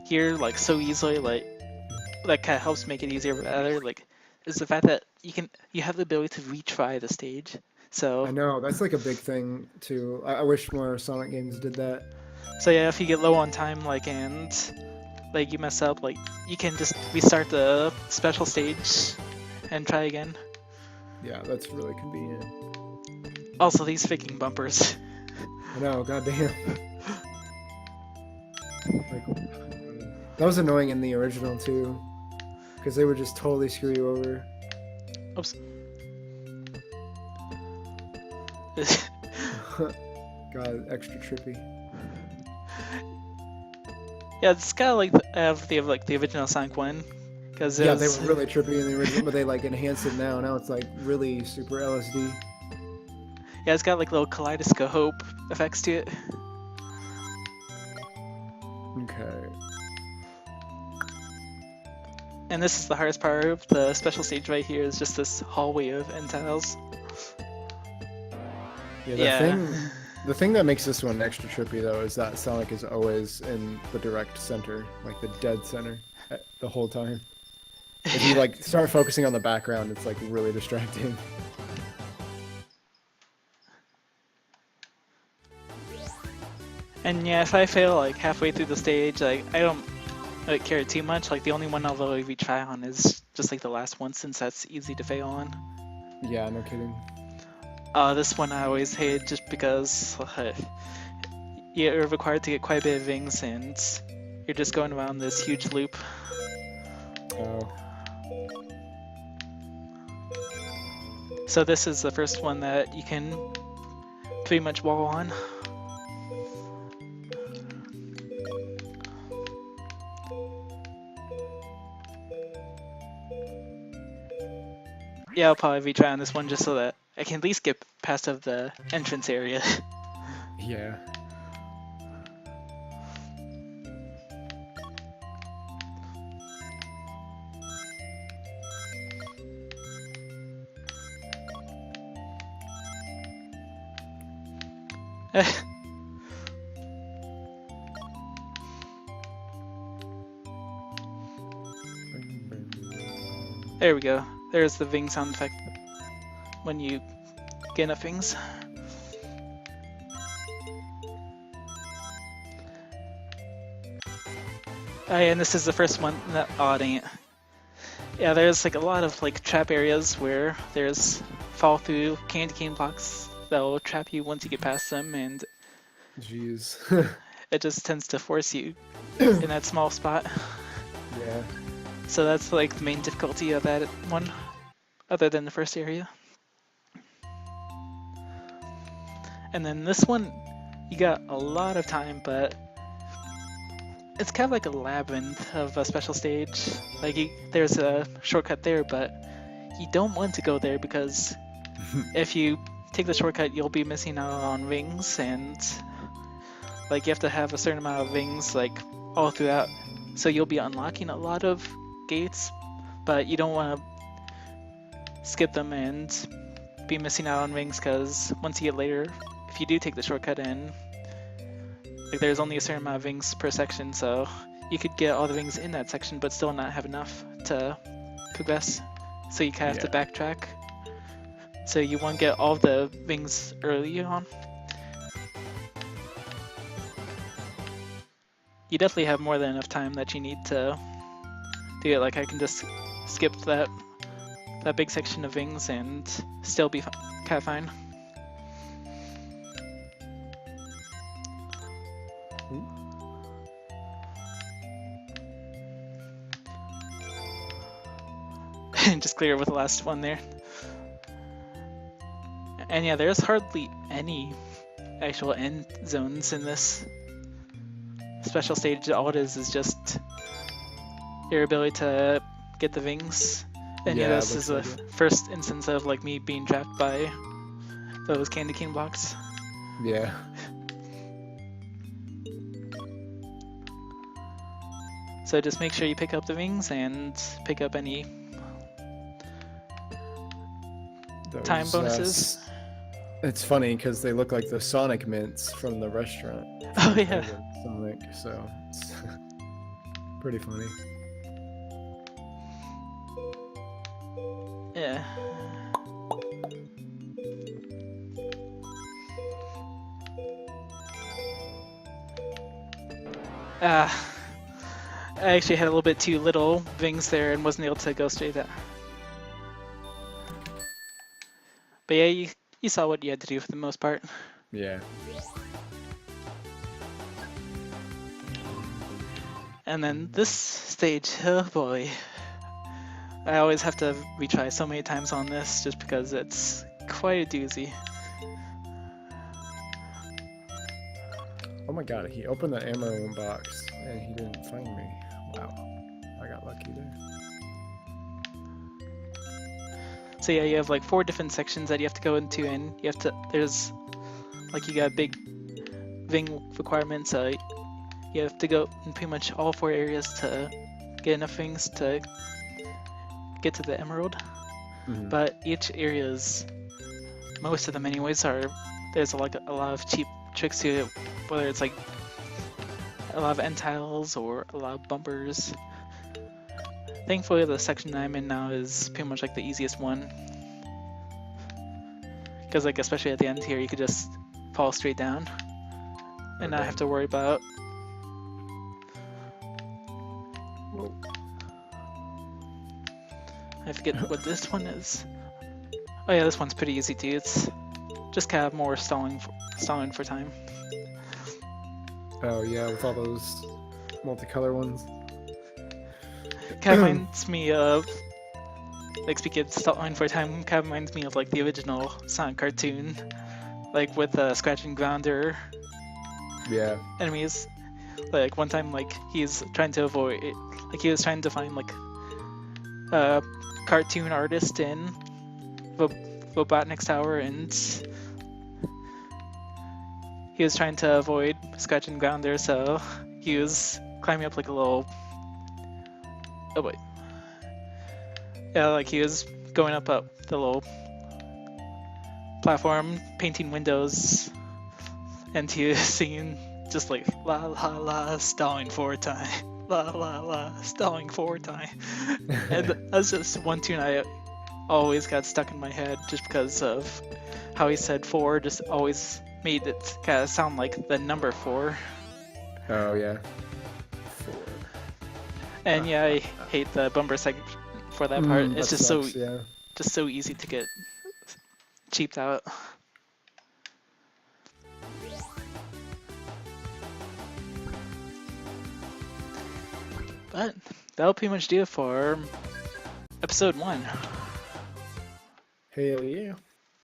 here like so easily, like that kind of helps make it easier rather, like, is the fact that you have the ability to retry the stage. So I know that's like a big thing too. I wish more Sonic games did that. so yeah, if you get low on time, like, and like you mess up, like you can just restart the special stage and try again. Yeah, that's really convenient. Also, these freaking bumpers. I know, goddamn. Like, that was annoying in the original too, because they would just totally screw you over. Oops. God, extra trippy. Yeah, it's kind of like the original Sonic 1, because Yeah, they were really trippy in the original, but they like enhanced it now. Now it's like really super LSD. yeah, it's got like little kaleidoscope effects to it. Okay. And this is the hardest part of the special stage right here, is just this hallway of end tiles. Yeah, the thing that makes this one extra trippy though is that Sonic is always in the direct center, like the dead center, the whole time. If you like start focusing on the background, it's like really distracting. And yeah, if I fail like halfway through the stage, like I don't like care too much. Like the only one I'll really retry on is just like the last one, since that's easy to fail on. Yeah, no kidding. This one I always hate just because you're required to get quite a bit of rings and you're just going around this huge loop. Oh. So this is the first one that you can pretty much wall on. Yeah, I'll probably retry on this one just so that I can at least get past of the entrance area. Yeah. There we go. There's the Ving sound effect when you get enough Vings. Oh, yeah, and this is the first one that, oh dang it. Yeah, there's like a lot of like trap areas where there's fall through candy cane blocks that'll trap you once you get past them, and Jeez. it just tends to force you in that small spot. Yeah. So that's like the main difficulty of that one, other than the first area. And then this one, you got a lot of time, but it's kind of like a labyrinth of a special stage. Like there's a shortcut there, but you don't want to go there because if you take the shortcut, you'll be missing out on rings, and like you have to have a certain amount of rings like all throughout. So you'll be unlocking a lot of gates, but you don't want to skip them and be missing out on rings, because once you get later, if you do take the shortcut in, like there's only a certain amount of rings per section, so you could get all the rings in that section but still not have enough to progress. So you kind of have to backtrack. So you want to get all the rings early on. You definitely have more than enough time that you need to do it. Like I can just skip that big section of rings and still be kind of fine. And just clear it with the last one there. And yeah, there's hardly any actual end zones in this special stage. All it is just your ability to get the rings And yeah, Yeah, it this is looks the like it. first instance of like me being trapped by those candy cane blocks. Yeah. So just make sure you pick up the rings and pick up any time Those, bonuses. it's funny because they look like the Sonic mints from the restaurant Oh from yeah. Hedgehog Sonic, so it's pretty funny. Yeah. I actually had a little bit too little wings there and wasn't able to go straight out. But yeah, you saw what you had to do for the most part. Yeah. And then this stage, oh boy. I always have to retry so many times on this just because it's quite a doozy. Oh my god, he opened the ammo box and he didn't find me. Wow. I got lucky there. So yeah, you have like 4 different sections that you have to go into, and you have to, there's like, you got big Ving requirements, so you have to go in pretty much all 4 areas to get enough things to get to the emerald. Mhm. But each area's, most of them anyways, there's like a lot of cheap tricks to it, whether it's like a lot of end tiles or a lot of bumpers. Thankfully the section I'm in now is pretty much like the easiest one, because like especially at the end here you could just fall straight down and not have to worry about. Whoa. I forget what this one is. Oh yeah, this one's pretty easy too. It's just kind of more stalling for time. Oh yeah, with all those multicolor ones. Kind of reminds me of, like, speaking of stalling for time, kind of reminds me of like the original Sonic cartoon, like with Scratch and Grounder Yeah. enemies. Like one time, like he's trying to avoid, like he was trying to find like a cartoon artist in Robotnik's Tower, and he was trying to avoid Scratch and Grounder, so he was climbing up like a little. Oh wait. Yeah, like he was going up the little platform, painting windows, and he was singing just like la la la, stalling for time, la la la, stalling for time. And that's just one tune I always got stuck in my head just because of how he said 4, just always made it kind of sound like the number 4. Oh yeah. And yeah, I hate the bumper section for that part. It's That just sucks, yeah. so easy to get cheaped out. But that'll pretty much do it for episode 1. Hell yeah.